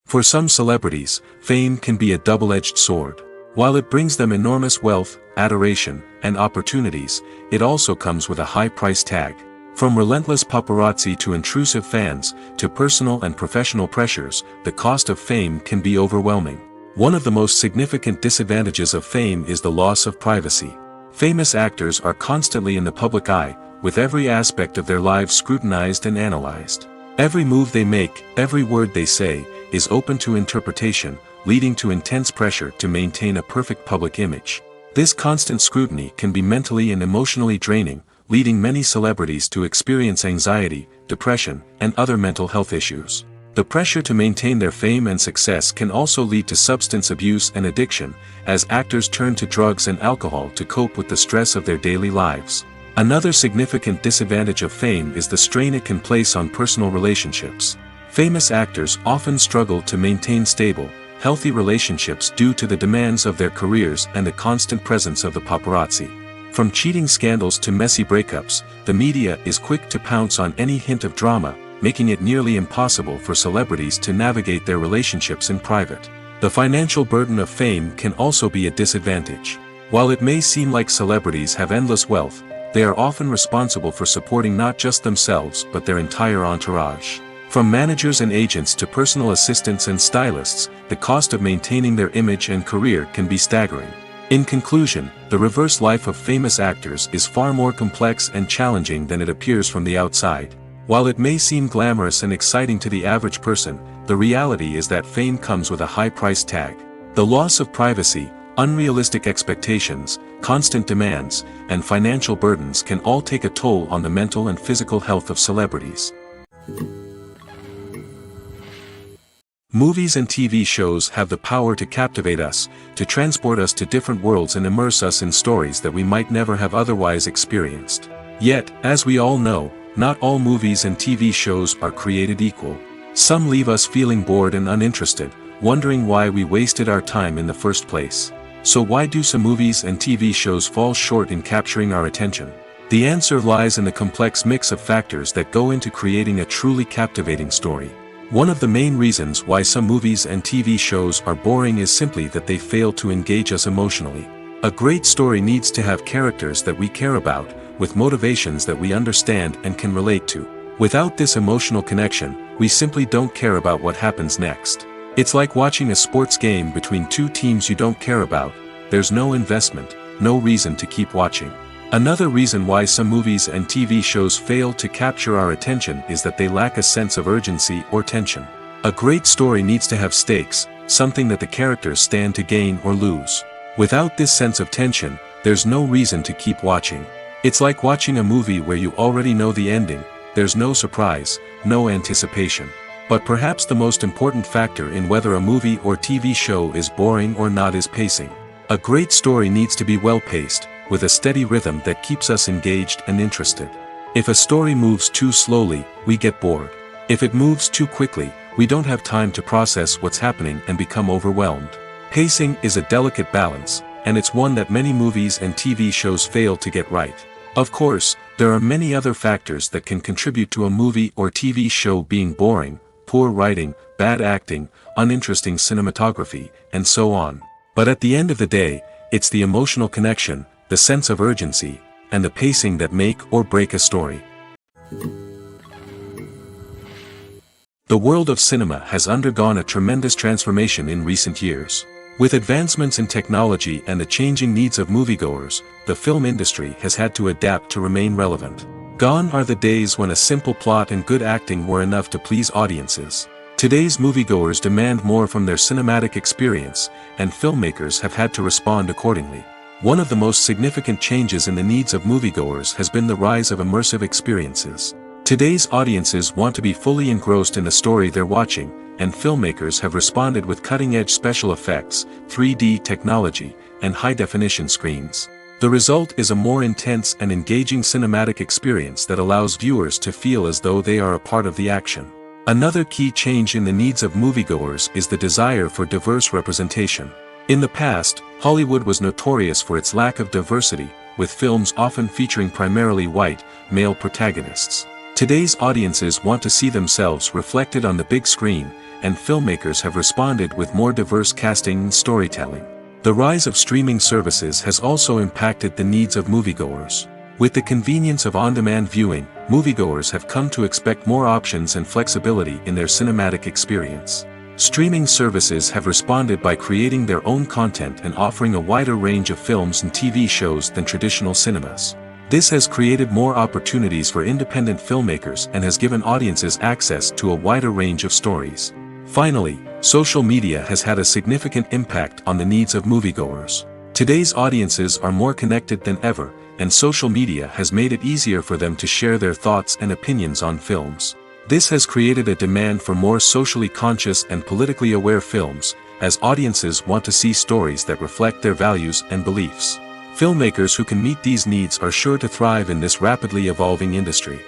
For some celebrities, fame can be a double-edged sword. While it brings them enormous wealth, adoration, and opportunities, it also comes with a high price tag. From relentless paparazzi to intrusive fans, to personal and professional pressures, the cost of fame can be overwhelming. One of the most significant disadvantages of fame is the loss of privacy. Famous actors are constantly in the public eye, with every aspect of their lives scrutinized and analyzed. Every move they make, every word they say, is open to interpretation, leading to intense pressure to maintain a perfect public image. This constant scrutiny can be mentally and emotionally draining, leading many celebrities to experience anxiety, depression, and other mental health issues. The pressure to maintain their fame and success can also lead to substance abuse and addiction, as actors turn to drugs and alcohol to cope with the stress of their daily lives. Another significant disadvantage of fame is the strain it can place on personal relationships. Famous actors often struggle to maintain stable, healthy relationships due to the demands of their careers and the constant presence of the paparazzi. From cheating scandals to messy breakups, the media is quick to pounce on any hint of drama, making it nearly impossible for celebrities to navigate their relationships in private. The financial burden of fame can also be a disadvantage. While it may seem like celebrities have endless wealth, they are often responsible for supporting not just themselves but their entire entourage. From managers and agents to personal assistants and stylists, the cost of maintaining their image and career can be staggering. In conclusion, the reverse life of famous actors is far more complex and challenging than it appears from the outside. While it may seem glamorous and exciting to the average person, the reality is that fame comes with a high price tag. The loss of privacy, unrealistic expectations, constant demands, and financial burdens can all take a toll on the mental and physical health of celebrities. Movies and TV shows have the power to captivate us, to transport us to different worlds and immerse us in stories that we might never have otherwise experienced. Yet, as we all know, not all movies and TV shows are created equal. Some leave us feeling bored and uninterested, wondering why we wasted our time in the first place. So why do some movies and TV shows fall short in capturing our attention? The answer lies in the complex mix of factors that go into creating a truly captivating story. One of the main reasons why some movies and TV shows are boring is simply that they fail to engage us emotionally. A great story needs to have characters that we care about, with motivations that we understand and can relate to. Without this emotional connection, we simply don't care about what happens next. It's like watching a sports game between two teams you don't care about. There's no investment, no reason to keep watching. Another reason why some movies and TV shows fail to capture our attention is that they lack a sense of urgency or tension. A great story needs to have stakes, something that the characters stand to gain or lose. Without this sense of tension, there's no reason to keep watching. It's like watching a movie where you already know the ending, there's no surprise, no anticipation. But perhaps the most important factor in whether a movie or TV show is boring or not is pacing. A great story needs to be well-paced, with a steady rhythm that keeps us engaged and interested. If a story moves too slowly, we get bored. If it moves too quickly, we don't have time to process what's happening and become overwhelmed. Pacing is a delicate balance, and it's one that many movies and TV shows fail to get right. Of course, there are many other factors that can contribute to a movie or TV show being boring: poor writing, bad acting, uninteresting cinematography, and so on. But at the end of the day, it's the emotional connection, the sense of urgency, and the pacing that make or break a story. The world of cinema has undergone a tremendous transformation in recent years. With advancements in technology and the changing needs of moviegoers, the film industry has had to adapt to remain relevant. Gone are the days when a simple plot and good acting were enough to please audiences. Today's moviegoers demand more from their cinematic experience, and filmmakers have had to respond accordingly. One of the most significant changes in the needs of moviegoers has been the rise of immersive experiences. Today's audiences want to be fully engrossed in the story they're watching, and filmmakers have responded with cutting-edge special effects, 3D technology, and high-definition screens. The result is a more intense and engaging cinematic experience that allows viewers to feel as though they are a part of the action. Another key change in the needs of moviegoers is the desire for diverse representation. In the past, Hollywood was notorious for its lack of diversity, with films often featuring primarily white, male protagonists. Today's audiences want to see themselves reflected on the big screen, and filmmakers have responded with more diverse casting and storytelling. The rise of streaming services has also impacted the needs of moviegoers. With the convenience of on-demand viewing, moviegoers have come to expect more options and flexibility in their cinematic experience. Streaming services have responded by creating their own content and offering a wider range of films and TV shows than traditional cinemas. This has created more opportunities for independent filmmakers and has given audiences access to a wider range of stories. Finally, social media has had a significant impact on the needs of moviegoers. Today's audiences are more connected than ever, and social media has made it easier for them to share their thoughts and opinions on films. This has created a demand for more socially conscious and politically aware films, as audiences want to see stories that reflect their values and beliefs. Filmmakers who can meet these needs are sure to thrive in this rapidly evolving industry.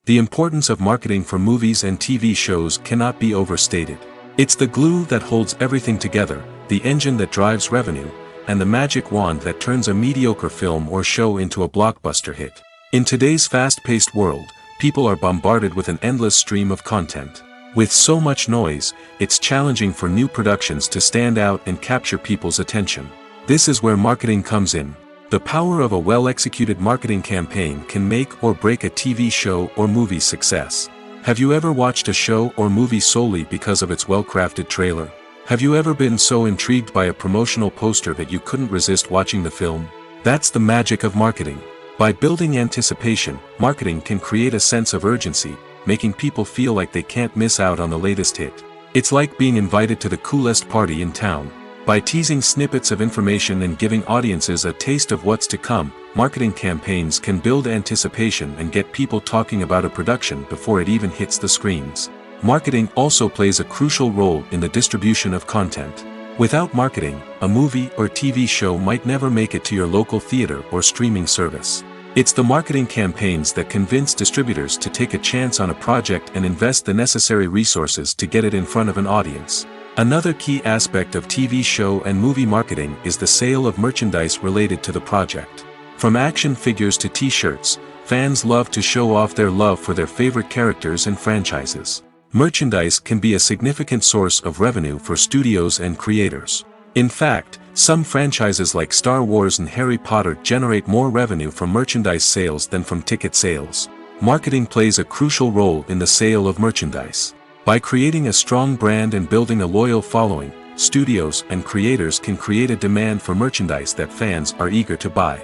The importance of marketing for movies and TV shows cannot be overstated. It's the glue that holds everything together, the engine that drives revenue, and the magic wand that turns a mediocre film or show into a blockbuster hit. In today's fast-paced world, people are bombarded with an endless stream of content. With so much noise, it's challenging for new productions to stand out and capture people's attention. This is where marketing comes in. The power of a well-executed marketing campaign can make or break a TV show or movie's success. Have you ever watched a show or movie solely because of its well-crafted trailer? Have you ever been so intrigued by a promotional poster that you couldn't resist watching the film? That's the magic of marketing. By building anticipation, marketing can create a sense of urgency, making people feel like they can't miss out on the latest hit. It's like being invited to the coolest party in town. By teasing snippets of information and giving audiences a taste of what's to come, marketing campaigns can build anticipation and get people talking about a production before it even hits the screens. Marketing also plays a crucial role in the distribution of content. Without marketing, a movie or TV show might never make it to your local theater or streaming service. It's the marketing campaigns that convince distributors to take a chance on a project and invest the necessary resources to get it in front of an audience. Another key aspect of TV show and movie marketing is the sale of merchandise related to the project. From action figures to t-shirts, fans love to show off their love for their favorite characters and franchises. Merchandise can be a significant source of revenue for studios and creators. In fact, some franchises like Star Wars and Harry Potter generate more revenue from merchandise sales than from ticket sales. Marketing plays a crucial role in the sale of merchandise. By creating a strong brand and building a loyal following, studios and creators can create a demand for merchandise that fans are eager to buy.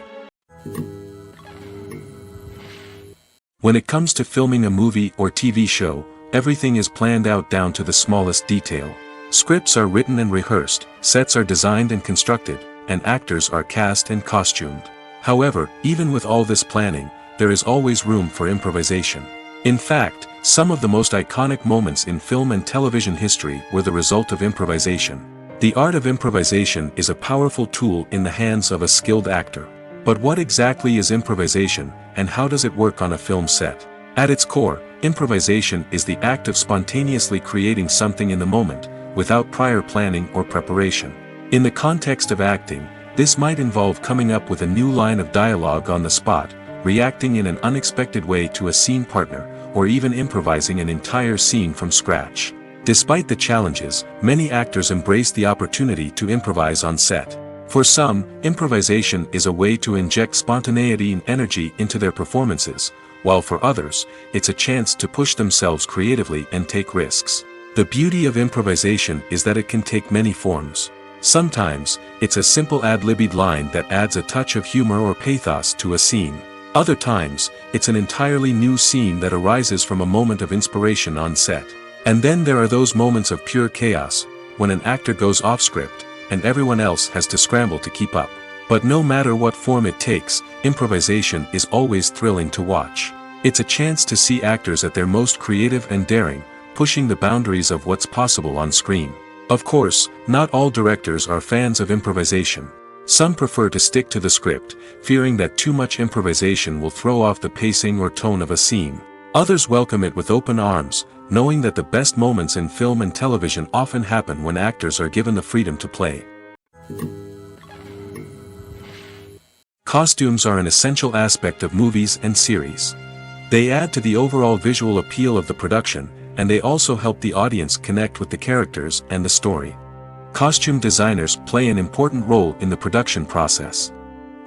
When it comes to filming a movie or TV show, everything is planned out down to the smallest detail. Scripts are written and rehearsed, sets are designed and constructed, and actors are cast and costumed. However, even with all this planning, there is always room for improvisation. In fact, some of the most iconic moments in film and television history were the result of improvisation. The art of improvisation is a powerful tool in the hands of a skilled actor. But what exactly is improvisation, and how does it work on a film set? At its core, improvisation is the act of spontaneously creating something in the moment, without prior planning or preparation. In the context of acting, this might involve coming up with a new line of dialogue on the spot, reacting in an unexpected way to a scene partner, or even improvising an entire scene from scratch. Despite the challenges, many actors embrace the opportunity to improvise on set. For some, improvisation is a way to inject spontaneity and energy into their performances, while for others, it's a chance to push themselves creatively and take risks. The beauty of improvisation is that it can take many forms. Sometimes, it's a simple ad-libbed line that adds a touch of humor or pathos to a scene. Other times, it's an entirely new scene that arises from a moment of inspiration on set. And then there are those moments of pure chaos, when an actor goes off script, and everyone else has to scramble to keep up. But no matter what form it takes, improvisation is always thrilling to watch. It's a chance to see actors at their most creative and daring, pushing the boundaries of what's possible on screen. Of course, not all directors are fans of improvisation. Some prefer to stick to the script, fearing that too much improvisation will throw off the pacing or tone of a scene. Others welcome it with open arms, knowing that the best moments in film and television often happen when actors are given the freedom to play. Costumes are an essential aspect of movies and series. They add to the overall visual appeal of the production, and they also help the audience connect with the characters and the story. Costume designers play an important role in the production process.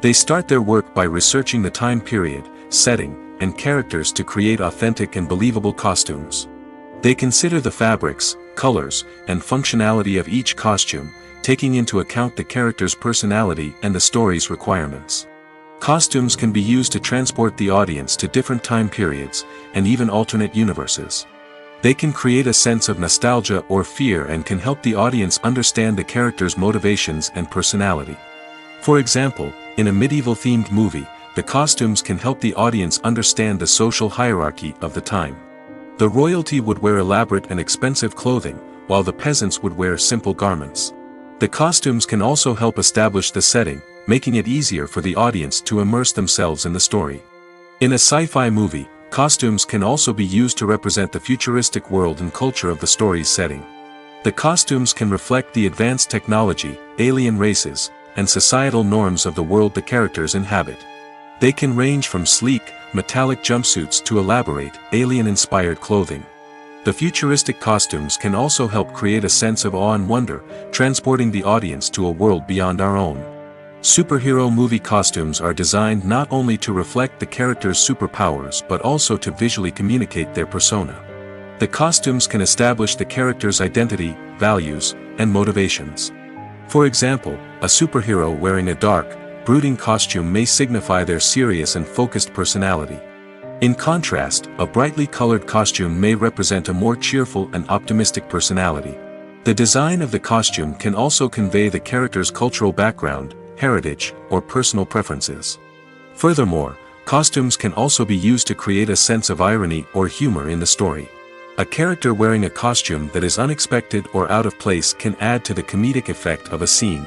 They start their work by researching the time period, setting, and characters to create authentic and believable costumes. They consider the fabrics, colors, and functionality of each costume, taking into account the character's personality and the story's requirements. Costumes can be used to transport the audience to different time periods, and even alternate universes. They can create a sense of nostalgia or fear and can help the audience understand the character's motivations and personality. For example, in a medieval-themed movie, the costumes can help the audience understand the social hierarchy of the time. The royalty would wear elaborate and expensive clothing, while the peasants would wear simple garments. The costumes can also help establish the setting, making it easier for the audience to immerse themselves in the story. In a sci-fi movie, costumes can also be used to represent the futuristic world and culture of the story's setting. The costumes can reflect the advanced technology, alien races, and societal norms of the world the characters inhabit. They can range from sleek, metallic jumpsuits to elaborate, alien-inspired clothing. The futuristic costumes can also help create a sense of awe and wonder, transporting the audience to a world beyond our own. Superhero movie costumes are designed not only to reflect the character's superpowers but also to visually communicate their persona. The costumes can establish the character's identity, values, and motivations. For example, a superhero wearing a dark, brooding costume may signify their serious and focused personality. In contrast, a brightly colored costume may represent a more cheerful and optimistic personality. The design of the costume can also convey the character's cultural background, heritage, or personal preferences. Furthermore, costumes can also be used to create a sense of irony or humor in the story. A character wearing a costume that is unexpected or out of place can add to the comedic effect of a scene.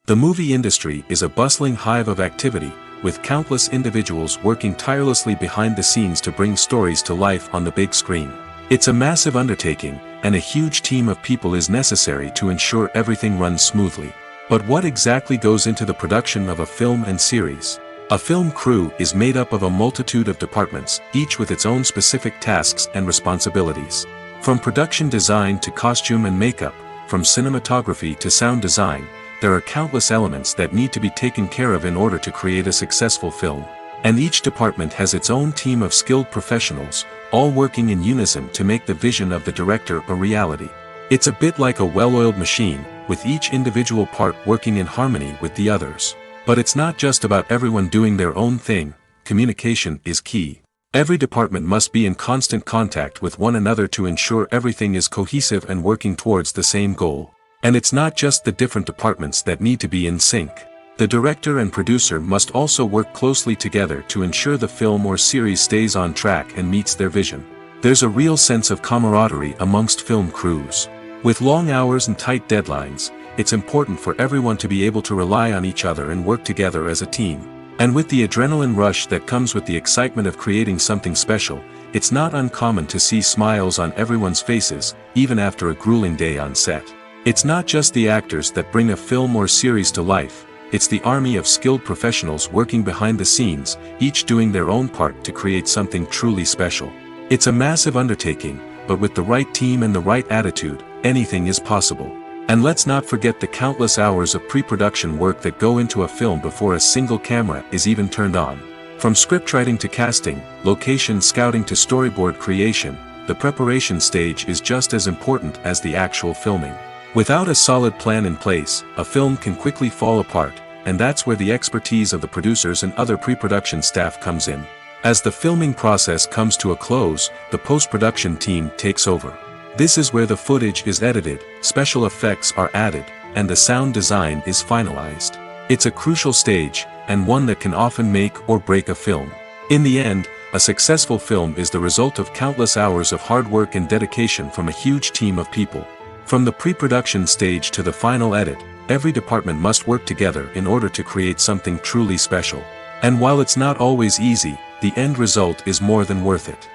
The movie industry is a bustling hive of activity, with countless individuals working tirelessly behind the scenes to bring stories to life on the big screen. It's a massive undertaking, and a huge team of people is necessary to ensure everything runs smoothly. But what exactly goes into the production of a film and series? A film crew is made up of a multitude of departments, each with its own specific tasks and responsibilities. From production design to costume and makeup, from cinematography to sound design, there are countless elements that need to be taken care of in order to create a successful film. And each department has its own team of skilled professionals, all working in unison to make the vision of the director a reality. It's a bit like a well-oiled machine, with each individual part working in harmony with the others. But it's not just about everyone doing their own thing. Communication is key. Every department must be in constant contact with one another to ensure everything is cohesive and working towards the same goal. And it's not just the different departments that need to be in sync. The director and producer must also work closely together to ensure the film or series stays on track and meets their vision. There's a real sense of camaraderie amongst film crews. With long hours and tight deadlines, it's important for everyone to be able to rely on each other and work together as a team. And with the adrenaline rush that comes with the excitement of creating something special, it's not uncommon to see smiles on everyone's faces, even after a grueling day on set. It's not just the actors that bring a film or series to life. It's the army of skilled professionals working behind the scenes, each doing their own part to create something truly special. It's a massive undertaking, but with the right team and the right attitude, anything is possible. And let's not forget the countless hours of pre-production work that go into a film before a single camera is even turned on. From scriptwriting to casting, location scouting to storyboard creation, the preparation stage is just as important as the actual filming. Without a solid plan in place, a film can quickly fall apart, and that's where the expertise of the producers and other pre-production staff comes in. As the filming process comes to a close, the post-production team takes over. This is where the footage is edited, special effects are added, and the sound design is finalized. It's a crucial stage, and one that can often make or break a film. In the end, a successful film is the result of countless hours of hard work and dedication from a huge team of people. From the pre-production stage to the final edit, every department must work together in order to create something truly special. And while it's not always easy, the end result is more than worth it.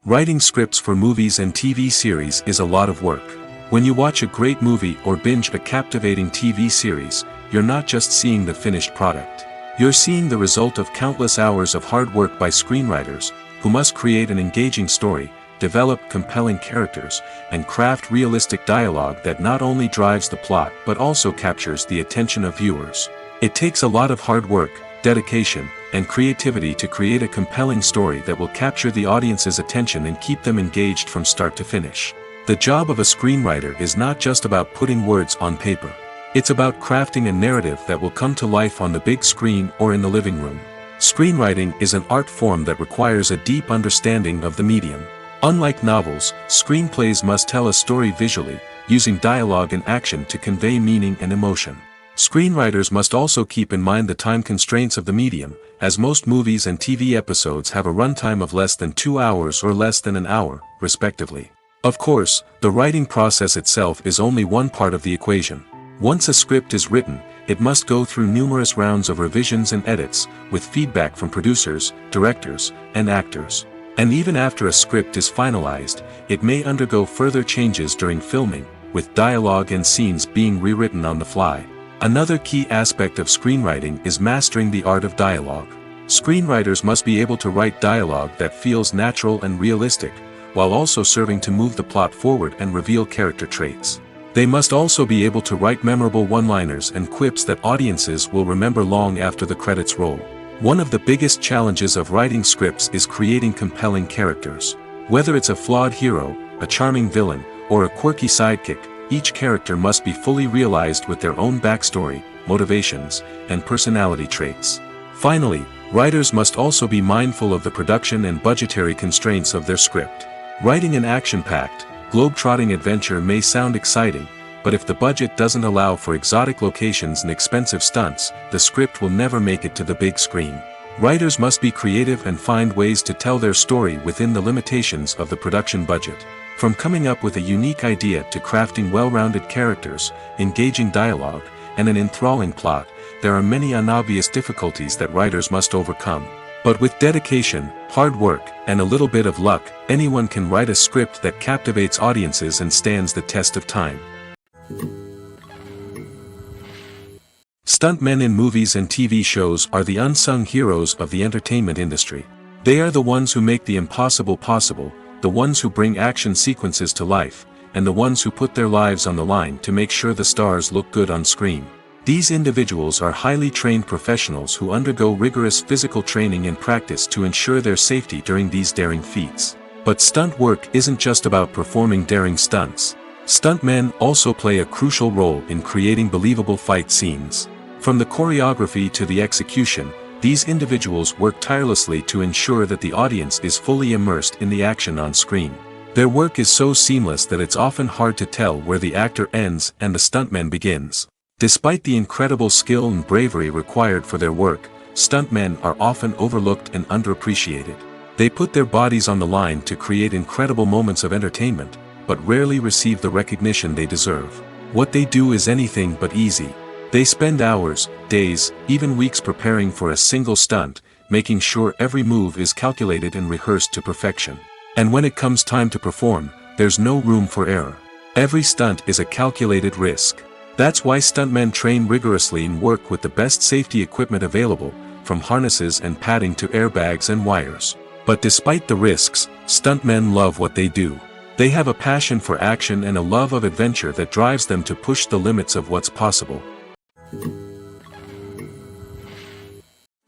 Writing scripts for movies and TV series is a lot of work. When you watch a great movie or binge a captivating TV series, you're not just seeing the finished product. You're seeing the result of countless hours of hard work by screenwriters, who must create an engaging story, develop compelling characters, and craft realistic dialogue that not only drives the plot but also captures the attention of viewers. It takes a lot of hard work, dedication, and creativity to create a compelling story that will capture the audience's attention and keep them engaged from start to finish. The job of a screenwriter is not just about putting words on paper. It's about crafting a narrative that will come to life on the big screen or in the living room. Screenwriting is an art form that requires a deep understanding of the medium. Unlike novels, screenplays must tell a story visually, using dialogue and action to convey meaning and emotion. Screenwriters must also keep in mind the time constraints of the medium, as most movies and TV episodes have a runtime of less than 2 hours or less than an hour, respectively. Of course, the writing process itself is only one part of the equation. Once a script is written, it must go through numerous rounds of revisions and edits, with feedback from producers, directors, and actors. And even after a script is finalized, it may undergo further changes during filming, with dialogue and scenes being rewritten on the fly. Another key aspect of screenwriting is mastering the art of dialogue. Screenwriters must be able to write dialogue that feels natural and realistic, while also serving to move the plot forward and reveal character traits. They must also be able to write memorable one-liners and quips that audiences will remember long after the credits roll. One of the biggest challenges of writing scripts is creating compelling characters. Whether it's a flawed hero, a charming villain, or a quirky sidekick, each character must be fully realized with their own backstory, motivations, and personality traits. Finally, writers must also be mindful of the production and budgetary constraints of their script. Writing an action-packed, globe-trotting adventure may sound exciting, but if the budget doesn't allow for exotic locations and expensive stunts, the script will never make it to the big screen. Writers must be creative and find ways to tell their story within the limitations of the production budget. From coming up with a unique idea to crafting well-rounded characters, engaging dialogue, and an enthralling plot, there are many unobvious difficulties that writers must overcome. But with dedication, hard work, and a little bit of luck, anyone can write a script that captivates audiences and stands the test of time. Stuntmen in movies and TV shows are the unsung heroes of the entertainment industry. They are the ones who make the impossible possible, the ones who bring action sequences to life, and the ones who put their lives on the line to make sure the stars look good on screen. These individuals are highly trained professionals who undergo rigorous physical training and practice to ensure their safety during these daring feats. But stunt work isn't just about performing daring stunts. Stuntmen also play a crucial role in creating believable fight scenes. From the choreography to the execution, these individuals work tirelessly to ensure that the audience is fully immersed in the action on screen. Their work is so seamless that it's often hard to tell where the actor ends and the stuntman begins. Despite the incredible skill and bravery required for their work, stuntmen are often overlooked and underappreciated. They put their bodies on the line to create incredible moments of entertainment, but rarely receive the recognition they deserve. What they do is anything but easy. They spend hours, days, even weeks preparing for a single stunt, making sure every move is calculated and rehearsed to perfection. And when it comes time to perform, there's no room for error. Every stunt is a calculated risk. That's why stuntmen train rigorously and work with the best safety equipment available, from harnesses and padding to airbags and wires. But despite the risks, stuntmen love what they do. They have a passion for action and a love of adventure that drives them to push the limits of what's possible.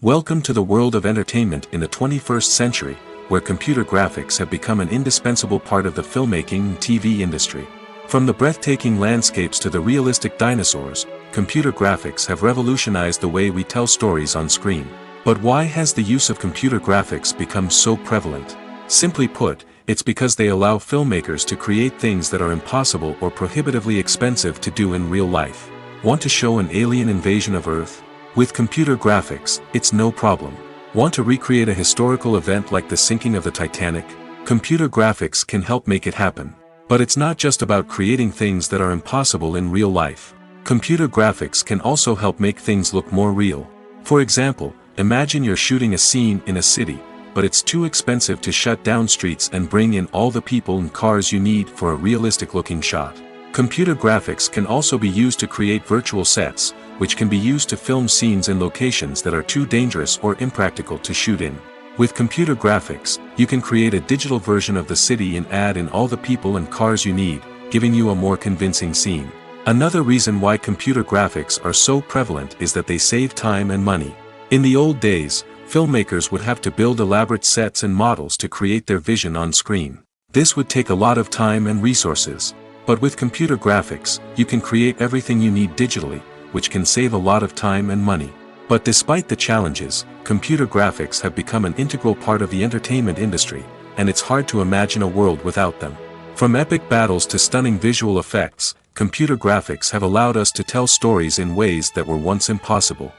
Welcome to the world of entertainment in the 21st century, where computer graphics have become an indispensable part of the filmmaking and TV industry. From the breathtaking landscapes to the realistic dinosaurs, computer graphics have revolutionized the way we tell stories on screen. But why has the use of computer graphics become so prevalent? Simply put, it's because they allow filmmakers to create things that are impossible or prohibitively expensive to do in real life. Want to show an alien invasion of Earth? With computer graphics, it's no problem. Want to recreate a historical event like the sinking of the Titanic? Computer graphics can help make it happen. But it's not just about creating things that are impossible in real life. Computer graphics can also help make things look more real. For example, imagine you're shooting a scene in a city, but it's too expensive to shut down streets and bring in all the people and cars you need for a realistic-looking shot. Computer graphics can also be used to create virtual sets, which can be used to film scenes in locations that are too dangerous or impractical to shoot in. With computer graphics, you can create a digital version of the city and add in all the people and cars you need, giving you a more convincing scene. Another reason why computer graphics are so prevalent is that they save time and money. In the old days, filmmakers would have to build elaborate sets and models to create their vision on screen. This would take a lot of time and resources. But with computer graphics, you can create everything you need digitally, which can save a lot of time and money. But despite the challenges, computer graphics have become an integral part of the entertainment industry, and it's hard to imagine a world without them. From epic battles to stunning visual effects, computer graphics have allowed us to tell stories in ways that were once impossible.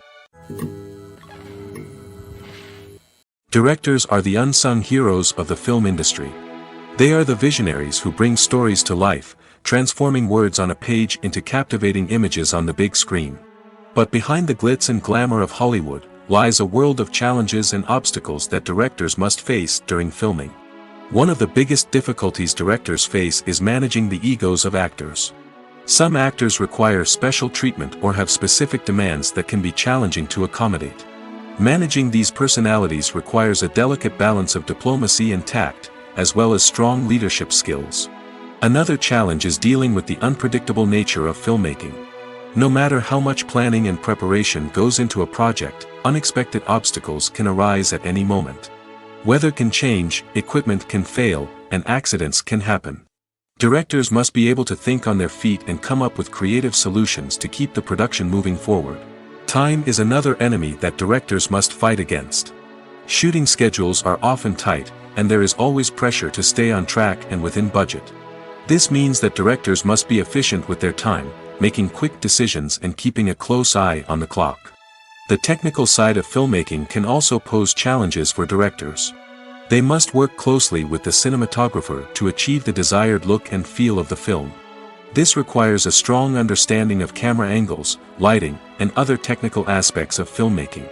Directors are the unsung heroes of the film industry. They are the visionaries who bring stories to life, transforming words on a page into captivating images on the big screen. But behind the glitz and glamour of Hollywood, lies a world of challenges and obstacles that directors must face during filming. One of the biggest difficulties directors face is managing the egos of actors. Some actors require special treatment or have specific demands that can be challenging to accommodate. Managing these personalities requires a delicate balance of diplomacy and tact, as well as strong leadership skills. Another challenge is dealing with the unpredictable nature of filmmaking. No matter how much planning and preparation goes into a project, unexpected obstacles can arise at any moment. Weather can change, equipment can fail, and accidents can happen. Directors must be able to think on their feet and come up with creative solutions to keep the production moving forward. Time is another enemy that directors must fight against. Shooting schedules are often tight, and there is always pressure to stay on track and within budget. This means that directors must be efficient with their time, making quick decisions and keeping a close eye on the clock. The technical side of filmmaking can also pose challenges for directors. They must work closely with the cinematographer to achieve the desired look and feel of the film. This requires a strong understanding of camera angles, lighting, and other technical aspects of filmmaking.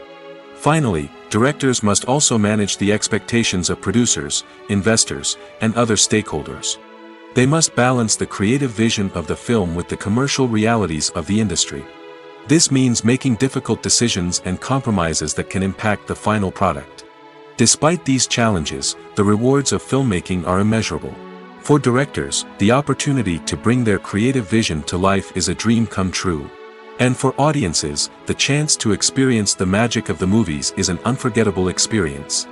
Finally, directors must also manage the expectations of producers, investors, and other stakeholders. They must balance the creative vision of the film with the commercial realities of the industry. This means making difficult decisions and compromises that can impact the final product. Despite these challenges, the rewards of filmmaking are immeasurable. For directors, the opportunity to bring their creative vision to life is a dream come true. And for audiences, the chance to experience the magic of the movies is an unforgettable experience.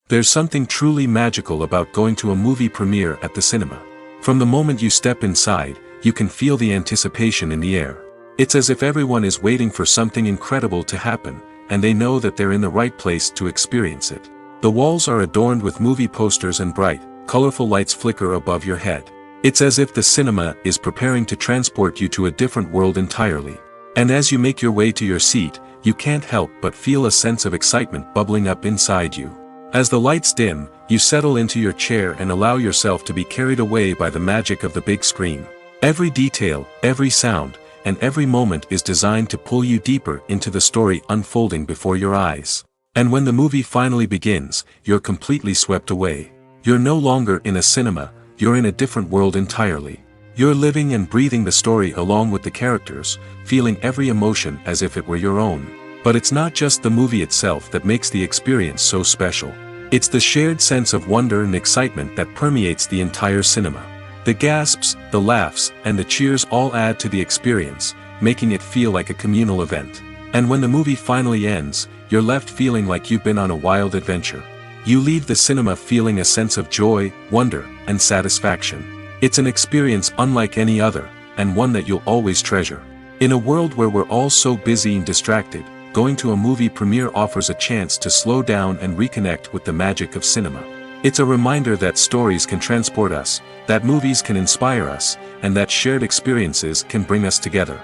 There's something truly magical about going to a movie premiere at the cinema. From the moment you step inside, you can feel the anticipation in the air. It's as if everyone is waiting for something incredible to happen, and they know that they're in the right place to experience it. The walls are adorned with movie posters and bright, colorful lights flicker above your head. It's as if the cinema is preparing to transport you to a different world entirely. And as you make your way to your seat, you can't help but feel a sense of excitement bubbling up inside you. As the lights dim, you settle into your chair and allow yourself to be carried away by the magic of the big screen. Every detail, every sound, and every moment is designed to pull you deeper into the story unfolding before your eyes. And when the movie finally begins, you're completely swept away. You're no longer in a cinema, you're in a different world entirely. You're living and breathing the story along with the characters, feeling every emotion as if it were your own. But it's not just the movie itself that makes the experience so special. It's the shared sense of wonder and excitement that permeates the entire cinema. The gasps, the laughs, and the cheers all add to the experience, making it feel like a communal event. And when the movie finally ends, you're left feeling like you've been on a wild adventure. You leave the cinema feeling a sense of joy, wonder, and satisfaction. It's an experience unlike any other, and one that you'll always treasure. In a world where we're all so busy and distracted, going to a movie premiere offers a chance to slow down and reconnect with the magic of cinema. It's a reminder that stories can transport us, that movies can inspire us, and that shared experiences can bring us together.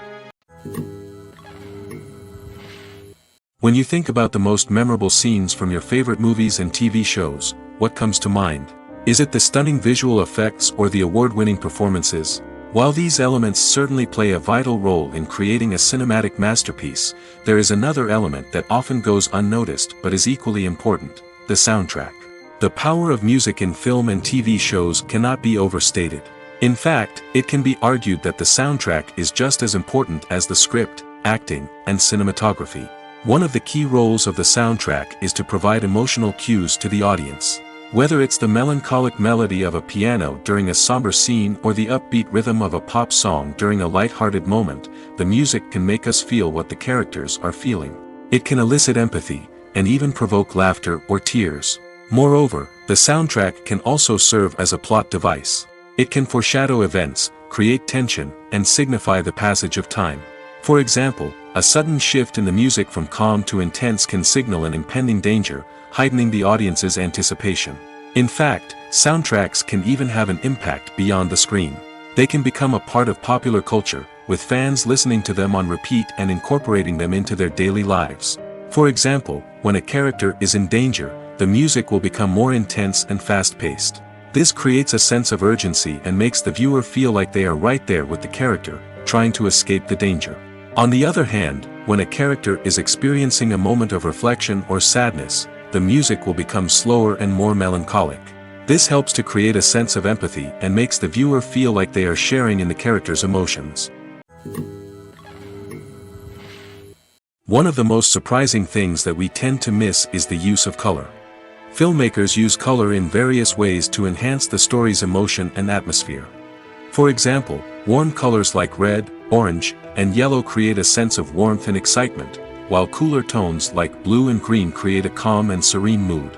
When you think about the most memorable scenes from your favorite movies and TV shows, what comes to mind? Is it the stunning visual effects or the award-winning performances? While these elements certainly play a vital role in creating a cinematic masterpiece, there is another element that often goes unnoticed but is equally important: the soundtrack. The power of music in film and TV shows cannot be overstated. In fact, it can be argued that the soundtrack is just as important as the script, acting, and cinematography. One of the key roles of the soundtrack is to provide emotional cues to the audience. Whether it's the melancholic melody of a piano during a somber scene or the upbeat rhythm of a pop song during a light-hearted moment, the music can make us feel what the characters are feeling. It can elicit empathy, and even provoke laughter or tears. Moreover, the soundtrack can also serve as a plot device. It can foreshadow events, create tension, and signify the passage of time. For example, a sudden shift in the music from calm to intense can signal an impending danger, heightening the audience's anticipation. In fact, soundtracks can even have an impact beyond the screen. They can become a part of popular culture, with fans listening to them on repeat and incorporating them into their daily lives. For example, when a character is in danger, the music will become more intense and fast-paced. This creates a sense of urgency and makes the viewer feel like they are right there with the character, trying to escape the danger. On the other hand, when a character is experiencing a moment of reflection or sadness, the music will become slower and more melancholic. This helps to create a sense of empathy and makes the viewer feel like they are sharing in the character's emotions. One of the most surprising things that we tend to miss is the use of color. Filmmakers use color in various ways to enhance the story's emotion and atmosphere. For example, warm colors like red, orange, and yellow create a sense of warmth and excitement, while cooler tones like blue and green create a calm and serene mood.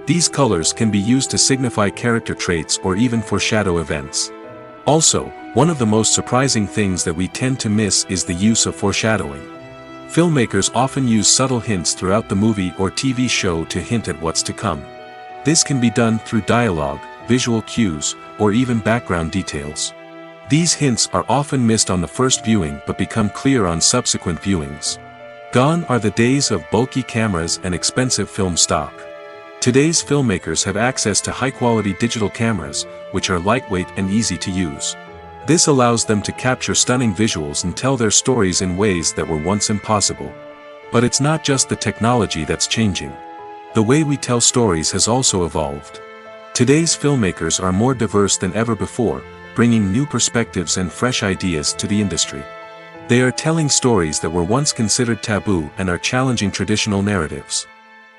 These colors can be used to signify character traits or even foreshadow events. Also, one of the most surprising things that we tend to miss is the use of foreshadowing. Filmmakers often use subtle hints throughout the movie or TV show to hint at what's to come. This can be done through dialogue, visual cues, or even background details. These hints are often missed on the first viewing but become clear on subsequent viewings. Gone are the days of bulky cameras and expensive film stock. Today's filmmakers have access to high-quality digital cameras, which are lightweight and easy to use. This allows them to capture stunning visuals and tell their stories in ways that were once impossible. But it's not just the technology that's changing. The way we tell stories has also evolved. Today's filmmakers are more diverse than ever before, bringing new perspectives and fresh ideas to the industry. They are telling stories that were once considered taboo and are challenging traditional narratives.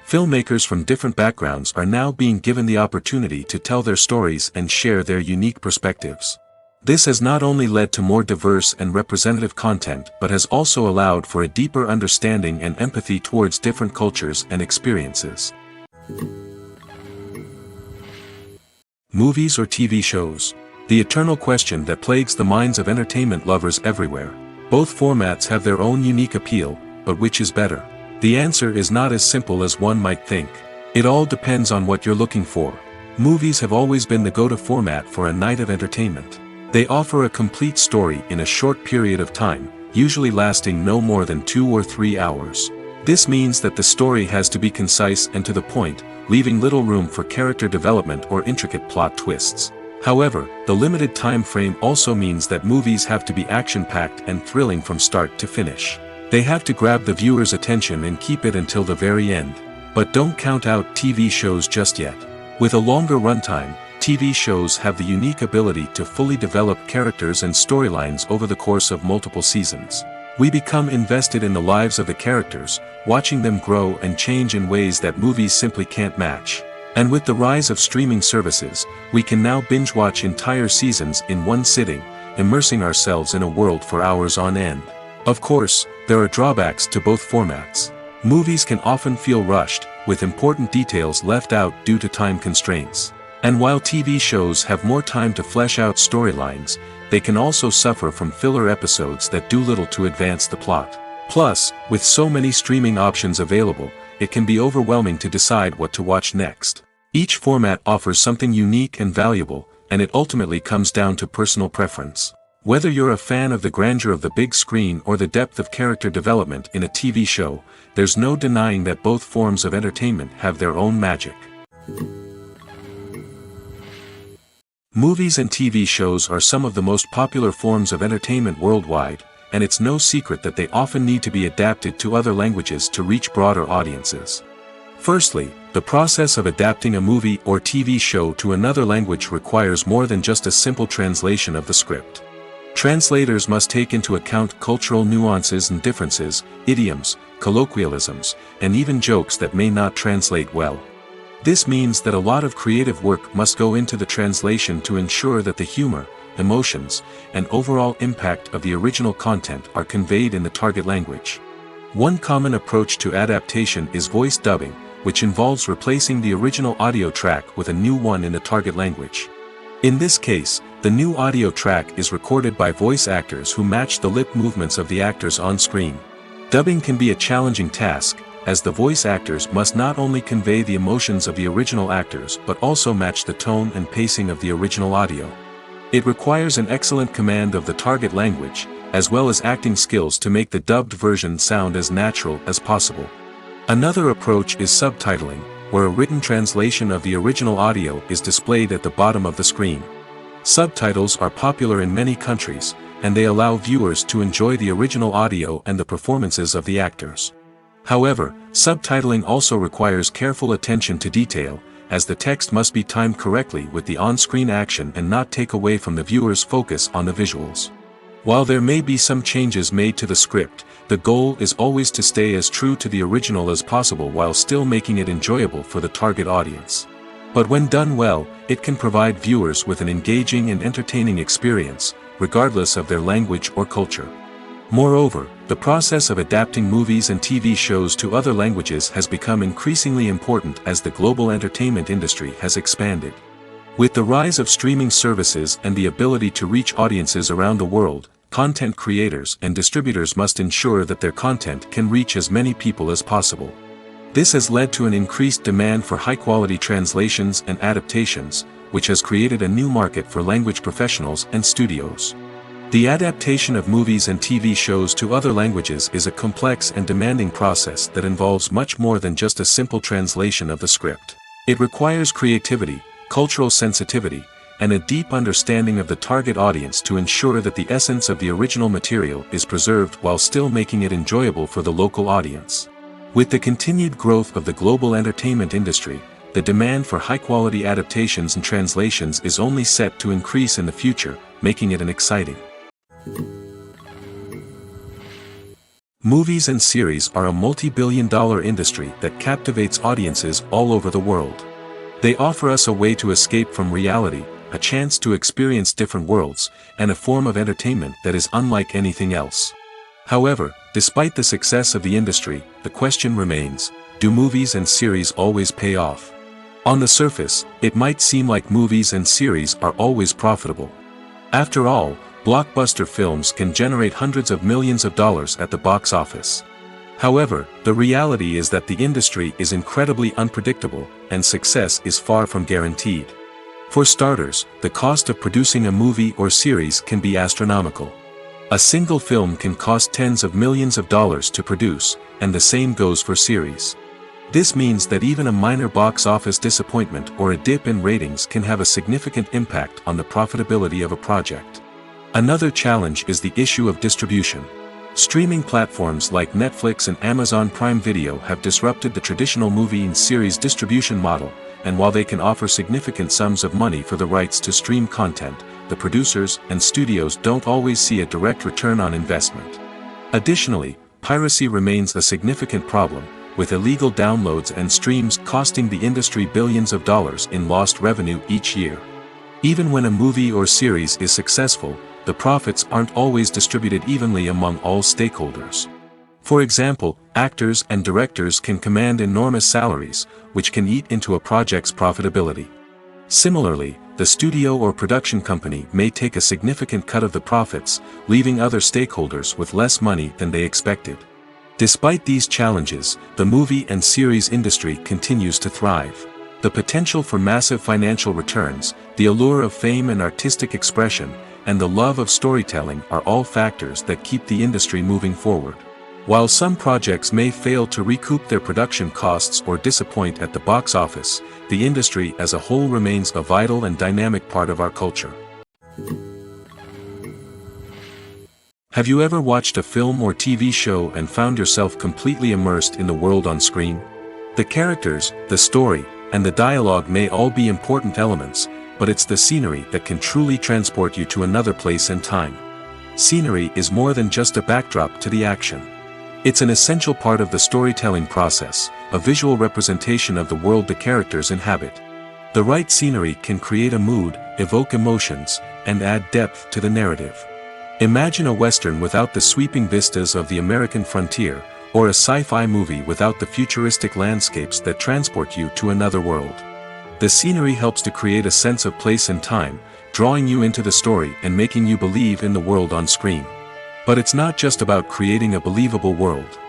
Filmmakers from different backgrounds are now being given the opportunity to tell their stories and share their unique perspectives. This has not only led to more diverse and representative content but has also allowed for a deeper understanding and empathy towards different cultures and experiences. Movies or TV shows? The eternal question that plagues the minds of entertainment lovers everywhere. Both formats have their own unique appeal, but which is better? The answer is not as simple as one might think. It all depends on what you're looking for. Movies have always been the go-to format for a night of entertainment. They offer a complete story in a short period of time, usually lasting no more than 2 or 3 hours. This means that the story has to be concise and to the point, leaving little room for character development or intricate plot twists. However, the limited time frame also means that movies have to be action-packed and thrilling from start to finish. They have to grab the viewer's attention and keep it until the very end. But don't count out TV shows just yet. With a longer runtime, TV shows have the unique ability to fully develop characters and storylines over the course of multiple seasons. We become invested in the lives of the characters, watching them grow and change in ways that movies simply can't match. And with the rise of streaming services, we can now binge-watch entire seasons in one sitting, immersing ourselves in a world for hours on end. Of course, there are drawbacks to both formats. Movies can often feel rushed, with important details left out due to time constraints. And while TV shows have more time to flesh out storylines, they can also suffer from filler episodes that do little to advance the plot. Plus, with so many streaming options available, it can be overwhelming to decide what to watch next. Each format offers something unique and valuable, and it ultimately comes down to personal preference. Whether you're a fan of the grandeur of the big screen or the depth of character development in a TV show, there's no denying that both forms of entertainment have their own magic. Movies and TV shows are some of the most popular forms of entertainment worldwide, and it's no secret that they often need to be adapted to other languages to reach broader audiences. Firstly, the process of adapting a movie or TV show to another language requires more than just a simple translation of the script. Translators must take into account cultural nuances and differences, idioms, colloquialisms, and even jokes that may not translate well. This means that a lot of creative work must go into the translation to ensure that the humor, emotions, and overall impact of the original content are conveyed in the target language. One common approach to adaptation is voice dubbing, which involves replacing the original audio track with a new one in the target language. In this case, the new audio track is recorded by voice actors who match the lip movements of the actors on screen. Dubbing can be a challenging task, as the voice actors must not only convey the emotions of the original actors but also match the tone and pacing of the original audio. It requires an excellent command of the target language, as well as acting skills to make the dubbed version sound as natural as possible. Another approach is subtitling, where a written translation of the original audio is displayed at the bottom of the screen. Subtitles are popular in many countries, and they allow viewers to enjoy the original audio and the performances of the actors. However, subtitling also requires careful attention to detail, as the text must be timed correctly with the on-screen action and not take away from the viewer's focus on the visuals. While there may be some changes made to the script, the goal is always to stay as true to the original as possible while still making it enjoyable for the target audience. But when done well, it can provide viewers with an engaging and entertaining experience, regardless of their language or culture. Moreover, the process of adapting movies and TV shows to other languages has become increasingly important as the global entertainment industry has expanded. With the rise of streaming services and the ability to reach audiences around the world, content creators and distributors must ensure that their content can reach as many people as possible. This has led to an increased demand for high-quality translations and adaptations, which has created a new market for language professionals and studios. The adaptation of movies and TV shows to other languages is a complex and demanding process that involves much more than just a simple translation of the script. It requires creativity, cultural sensitivity, and a deep understanding of the target audience to ensure that the essence of the original material is preserved while still making it enjoyable for the local audience. With the continued growth of the global entertainment industry, the demand for high-quality adaptations and translations is only set to increase in the future, making it an exciting. Movies and series are a multi-billion-dollar industry that captivates audiences all over the world. They offer us a way to escape from reality, a chance to experience different worlds, and a form of entertainment that is unlike anything else. However, despite the success of the industry, the question remains, do movies and series always pay off? On the surface, it might seem like movies and series are always profitable. After all, blockbuster films can generate hundreds of millions of dollars at the box office. However, the reality is that the industry is incredibly unpredictable, and success is far from guaranteed. For starters, the cost of producing a movie or series can be astronomical. A single film can cost tens of millions of dollars to produce, and the same goes for series. This means that even a minor box office disappointment or a dip in ratings can have a significant impact on the profitability of a project. Another challenge is the issue of distribution. Streaming platforms like Netflix and Amazon Prime Video have disrupted the traditional movie and series distribution model, and while they can offer significant sums of money for the rights to stream content, the producers and studios don't always see a direct return on investment. Additionally, piracy remains a significant problem, with illegal downloads and streams costing the industry billions of dollars in lost revenue each year. Even when a movie or series is successful, the profits aren't always distributed evenly among all stakeholders. For example, actors and directors can command enormous salaries, which can eat into a project's profitability. Similarly, the studio or production company may take a significant cut of the profits, leaving other stakeholders with less money than they expected. Despite these challenges, the movie and series industry continues to thrive. The potential for massive financial returns, the allure of fame and artistic expression, and the love of storytelling are all factors that keep the industry moving forward. While some projects may fail to recoup their production costs or disappoint at the box office, the industry as a whole remains a vital and dynamic part of our culture. Have you ever watched a film or TV show and found yourself completely immersed in the world on screen? The characters, the story, and the dialogue may all be important elements, but it's the scenery that can truly transport you to another place and time. Scenery is more than just a backdrop to the action. It's an essential part of the storytelling process, a visual representation of the world the characters inhabit. The right scenery can create a mood, evoke emotions, and add depth to the narrative. Imagine a Western without the sweeping vistas of the American frontier, or a sci-fi movie without the futuristic landscapes that transport you to another world. The scenery helps to create a sense of place and time, drawing you into the story and making you believe in the world on screen. But it's not just about creating a believable world.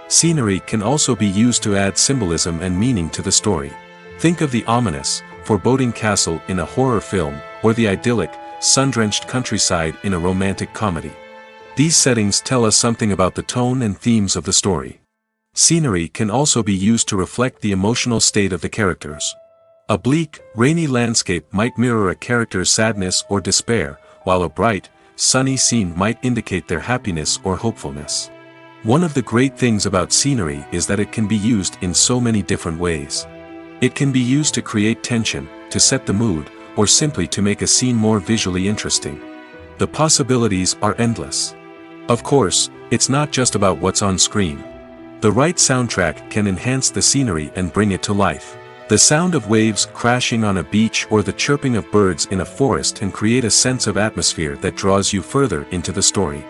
Scenery can also be used to add symbolism and meaning to the story. Think of the ominous, foreboding castle in a horror film, or the idyllic, sun-drenched countryside in a romantic comedy. These settings tell us something about the tone and themes of the story. Scenery can also be used to reflect the emotional state of the characters. A bleak, rainy landscape might mirror a character's sadness or despair, while a bright, sunny scene might indicate their happiness or hopefulness. One of the great things about scenery is that it can be used in so many different ways. It can be used to create tension, to set the mood, or simply to make a scene more visually interesting. The possibilities are endless. Of course, it's not just about what's on screen. The right soundtrack can enhance the scenery and bring it to life. The sound of waves crashing on a beach or the chirping of birds in a forest can create a sense of atmosphere that draws you further into the story.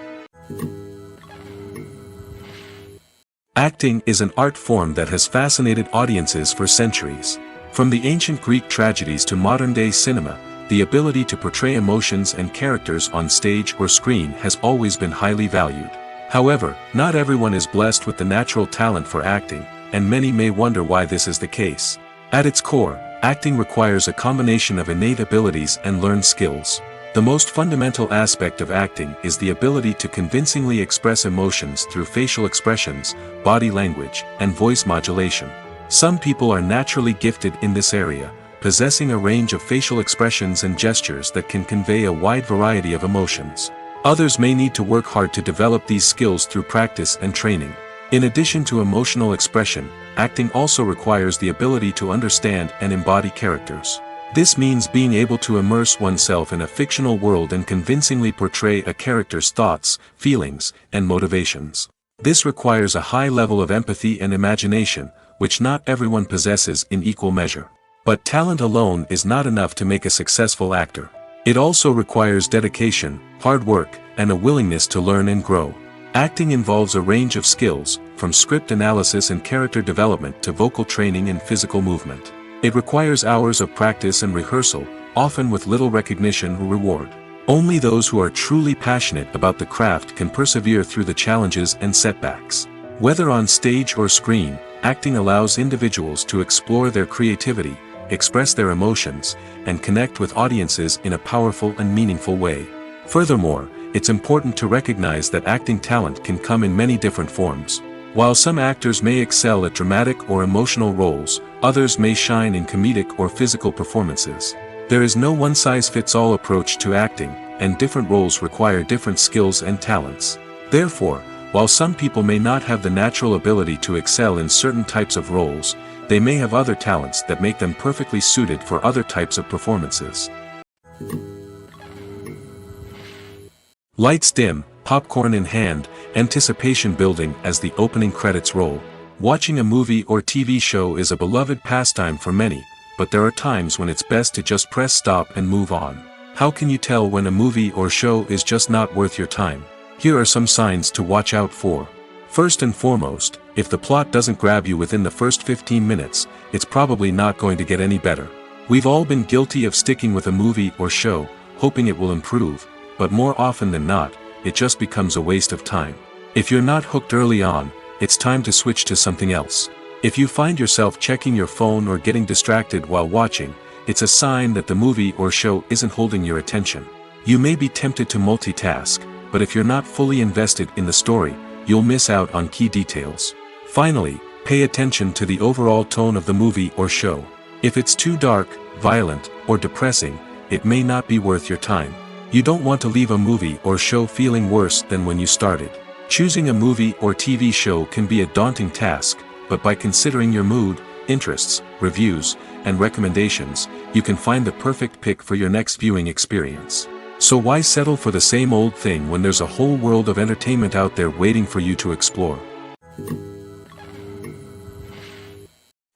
Acting is an art form that has fascinated audiences for centuries. From the ancient Greek tragedies to modern-day cinema, the ability to portray emotions and characters on stage or screen has always been highly valued. However, not everyone is blessed with the natural talent for acting, and many may wonder why this is the case. At its core, acting requires a combination of innate abilities and learned skills. The most fundamental aspect of acting is the ability to convincingly express emotions through facial expressions, body language, and voice modulation. Some people are naturally gifted in this area, possessing a range of facial expressions and gestures that can convey a wide variety of emotions. Others may need to work hard to develop these skills through practice and training. In addition to emotional expression, acting also requires the ability to understand and embody characters. This means being able to immerse oneself in a fictional world and convincingly portray a character's thoughts, feelings, and motivations. This requires a high level of empathy and imagination, which not everyone possesses in equal measure. But talent alone is not enough to make a successful actor. It also requires dedication, hard work, and a willingness to learn and grow. Acting involves a range of skills, from script analysis and character development to vocal training and physical movement. It requires hours of practice and rehearsal, often with little recognition or reward. Only those who are truly passionate about the craft can persevere through the challenges and setbacks. Whether on stage or screen, acting allows individuals to explore their creativity, express their emotions, and connect with audiences in a powerful and meaningful way. Furthermore, it's important to recognize that acting talent can come in many different forms. While some actors may excel at dramatic or emotional roles, others may shine in comedic or physical performances. There is no one-size-fits-all approach to acting, and different roles require different skills and talents. Therefore, while some people may not have the natural ability to excel in certain types of roles, they may have other talents that make them perfectly suited for other types of performances. Lights dim, popcorn in hand, anticipation building as the opening credits roll. Watching a movie or TV show is a beloved pastime for many, but there are times when it's best to just press stop and move on. How can you tell when a movie or show is just not worth your time? Here are some signs to watch out for. First and foremost, If the plot doesn't grab you within the first 15 minutes, it's probably not going to get any better. We've all been guilty of sticking with a movie or show, hoping it will improve, but more often than not, it just becomes a waste of time. If you're not hooked early on, it's time to switch to something else. If you find yourself checking your phone or getting distracted while watching, it's a sign that the movie or show isn't holding your attention. You may be tempted to multitask, but if you're not fully invested in the story, you'll miss out on key details. Finally, pay attention to the overall tone of the movie or show. If it's too dark, violent, or depressing, it may not be worth your time. You don't want to leave a movie or show feeling worse than when you started. Choosing a movie or TV show can be a daunting task, but by considering your mood, interests, reviews, and recommendations, you can find the perfect pick for your next viewing experience. So why settle for the same old thing when there's a whole world of entertainment out there waiting for you to explore?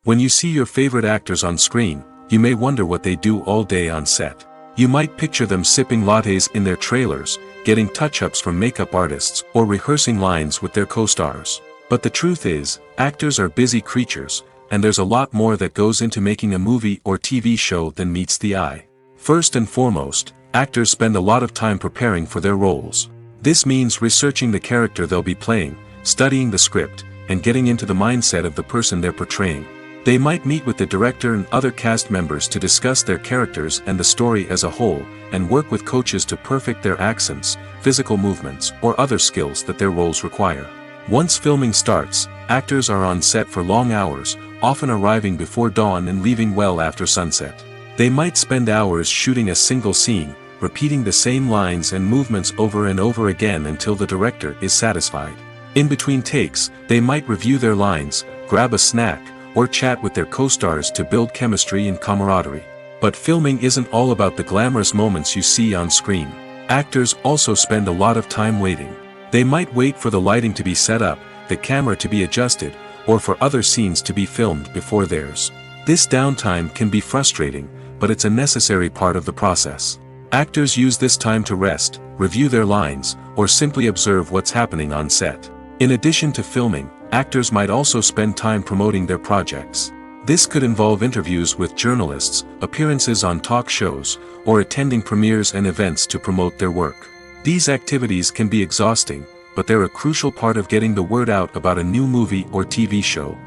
When you see your favorite actors on screen, you may wonder what they do all day on set. You might picture them sipping lattes in their trailers, getting touch-ups from makeup artists, or rehearsing lines with their co-stars. But the truth is, actors are busy creatures, and there's a lot more that goes into making a movie or TV show than meets the eye. First and foremost, actors spend a lot of time preparing for their roles. This means researching the character they'll be playing, studying the script, and getting into the mindset of the person they're portraying. They might meet with the director and other cast members to discuss their characters and the story as a whole, and work with coaches to perfect their accents, physical movements, or other skills that their roles require. Once filming starts, actors are on set for long hours, often arriving before dawn and leaving well after sunset. They might spend hours shooting a single scene, repeating the same lines and movements over and over again until the director is satisfied. In between takes, they might review their lines, grab a snack, or chat with their co-stars to build chemistry and camaraderie. But filming isn't all about the glamorous moments you see on screen. Actors also spend a lot of time waiting. They might wait for the lighting to be set up, the camera to be adjusted, or for other scenes to be filmed before theirs. This downtime can be frustrating, but it's a necessary part of the process. Actors use this time to rest, review their lines, or simply observe what's happening on set. In addition to filming, actors might also spend time promoting their projects. This could involve interviews with journalists, appearances on talk shows, or attending premieres and events to promote their work. These activities can be exhausting, but they're a crucial part of getting the word out about a new movie or TV show.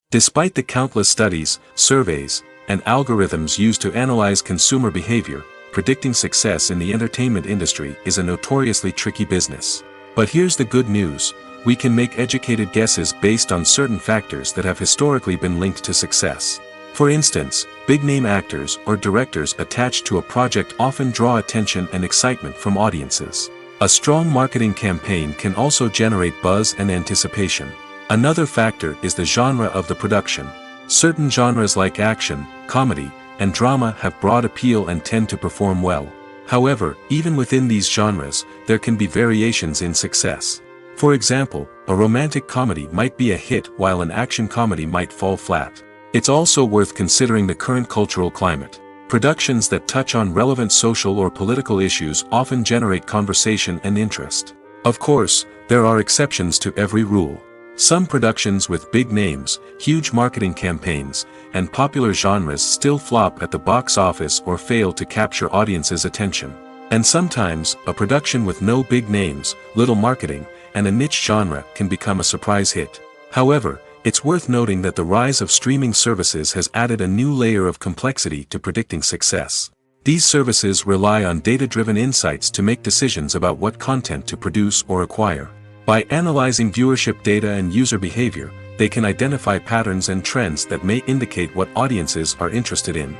Despite the countless studies, surveys, and algorithms used to analyze consumer behavior, predicting success in the entertainment industry is a notoriously tricky business. But here's the good news: we can make educated guesses based on certain factors that have historically been linked to success. For instance, big-name actors or directors attached to a project often draw attention and excitement from audiences. A strong marketing campaign can also generate buzz and anticipation. Another factor is the genre of the production. Certain genres like action, comedy, and drama have broad appeal and tend to perform well. However, even within these genres, there can be variations in success. For example, a romantic comedy might be a hit while an action comedy might fall flat. It's also worth considering the current cultural climate. Productions that touch on relevant social or political issues often generate conversation and interest. Of course, there are exceptions to every rule. Some productions with big names, huge marketing campaigns, and popular genres still flop at the box office or fail to capture audiences' attention. And sometimes, a production with no big names, little marketing, and a niche genre can become a surprise hit. However, it's worth noting that the rise of streaming services has added a new layer of complexity to predicting success. These services rely on data-driven insights to make decisions about what content to produce or acquire. By analyzing viewership data and user behavior, they can identify patterns and trends that may indicate what audiences are interested in.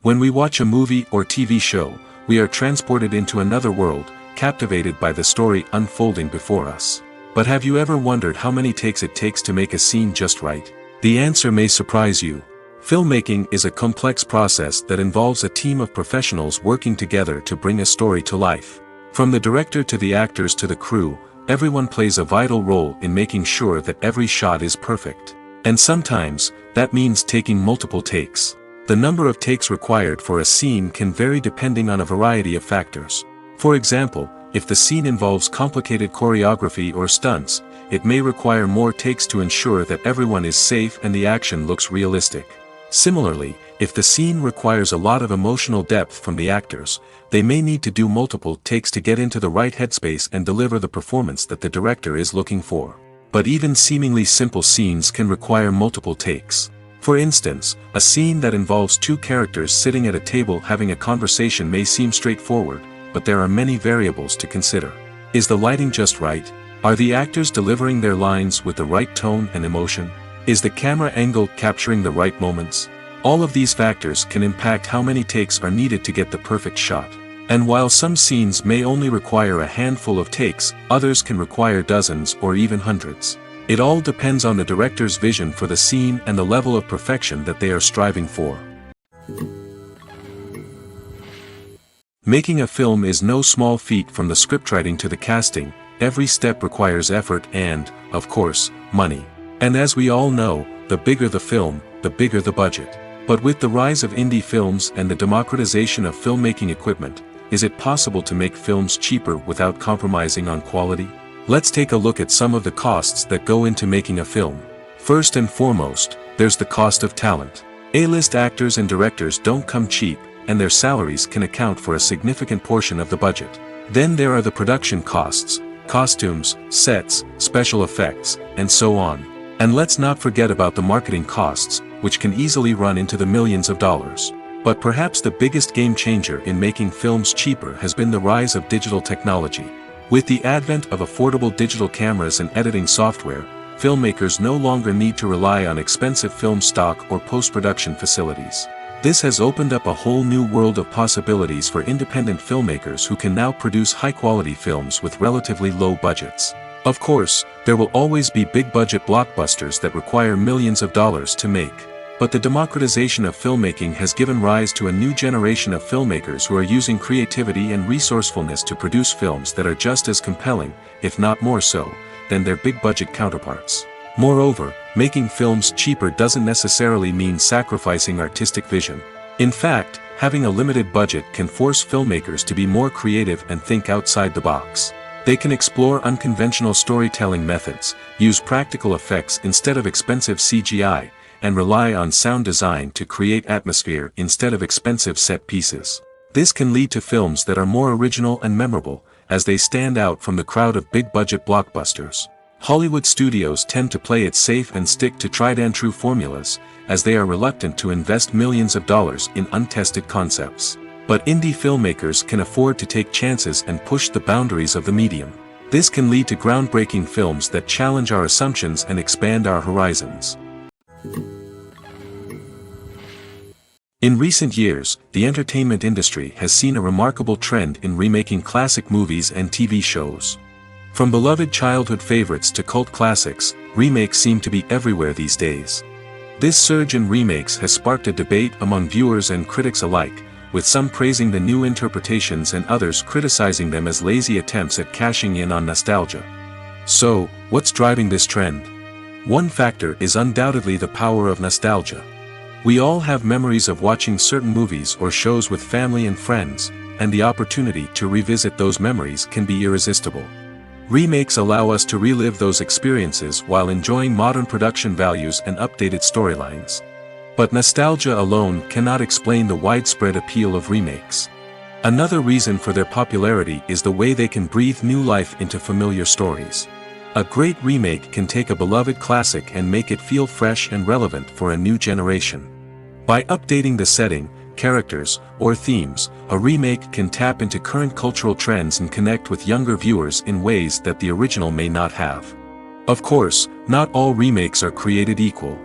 When we watch a movie or TV show, we are transported into another world, captivated by the story unfolding before us. But have you ever wondered how many takes it takes to make a scene just right? The answer may surprise you. Filmmaking is a complex process that involves a team of professionals working together to bring a story to life. From the director to the actors to the crew, everyone plays a vital role in making sure that every shot is perfect. And sometimes, that means taking multiple takes. The number of takes required for a scene can vary depending on a variety of factors. For example, if the scene involves complicated choreography or stunts, it may require more takes to ensure that everyone is safe and the action looks realistic. Similarly, if the scene requires a lot of emotional depth from the actors, they may need to do multiple takes to get into the right headspace and deliver the performance that the director is looking for. But even seemingly simple scenes can require multiple takes. For instance, a scene that involves two characters sitting at a table having a conversation may seem straightforward, but there are many variables to consider. Is the lighting just right? Are the actors delivering their lines with the right tone and emotion? Is the camera angle capturing the right moments? All of these factors can impact how many takes are needed to get the perfect shot. And while some scenes may only require a handful of takes, others can require dozens or even hundreds. It all depends on the director's vision for the scene and the level of perfection that they are striving for. Making a film is no small feat. From the scriptwriting to the casting, every step requires effort and, of course, money. And as we all know, the bigger the film, the bigger the budget. But with the rise of indie films and the democratization of filmmaking equipment, is it possible to make films cheaper without compromising on quality? Let's take a look at some of the costs that go into making a film. First and foremost, there's the cost of talent. A-list actors and directors don't come cheap, and their salaries can account for a significant portion of the budget. Then there are the production costs, costumes, sets, special effects, and so on. And let's not forget about the marketing costs, which can easily run into the millions of dollars. But perhaps the biggest game changer in making films cheaper has been the rise of digital technology. With the advent of affordable digital cameras and editing software, filmmakers no longer need to rely on expensive film stock or post-production facilities. This has opened up a whole new world of possibilities for independent filmmakers who can now produce high-quality films with relatively low budgets. Of course, there will always be big-budget blockbusters that require millions of dollars to make. But the democratization of filmmaking has given rise to a new generation of filmmakers who are using creativity and resourcefulness to produce films that are just as compelling, if not more so, than their big-budget counterparts. Moreover, making films cheaper doesn't necessarily mean sacrificing artistic vision. In fact, having a limited budget can force filmmakers to be more creative and think outside the box. They can explore unconventional storytelling methods, use practical effects instead of expensive CGI, and rely on sound design to create atmosphere instead of expensive set pieces. This can lead to films that are more original and memorable, as they stand out from the crowd of big-budget blockbusters. Hollywood studios tend to play it safe and stick to tried-and-true formulas, as they are reluctant to invest millions of dollars in untested concepts. But indie filmmakers can afford to take chances and push the boundaries of the medium. This can lead to groundbreaking films that challenge our assumptions and expand our horizons. In recent years, the entertainment industry has seen a remarkable trend in remaking classic movies and TV shows. From beloved childhood favorites to cult classics, remakes seem to be everywhere these days. This surge in remakes has sparked a debate among viewers and critics alike, with some praising the new interpretations and others criticizing them as lazy attempts at cashing in on nostalgia. So, what's driving this trend? One factor is undoubtedly the power of nostalgia. We all have memories of watching certain movies or shows with family and friends, and the opportunity to revisit those memories can be irresistible. Remakes allow us to relive those experiences while enjoying modern production values and updated storylines. But nostalgia alone cannot explain the widespread appeal of remakes. Another reason for their popularity is the way they can breathe new life into familiar stories. A great remake can take a beloved classic and make it feel fresh and relevant for a new generation. By updating the setting, characters, or themes, a remake can tap into current cultural trends and connect with younger viewers in ways that the original may not have. Of course, not all remakes are created equal.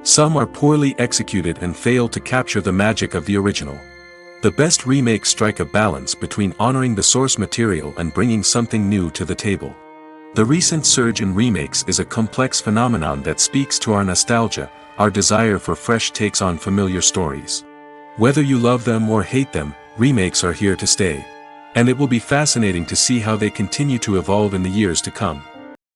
Some are poorly executed and fail to capture the magic of the original. The best remakes strike a balance between honoring the source material and bringing something new to the table. The recent surge in remakes is a complex phenomenon that speaks to our nostalgia, our desire for fresh takes on familiar stories. Whether you love them or hate them, remakes are here to stay. And it will be fascinating to see how they continue to evolve in the years to come.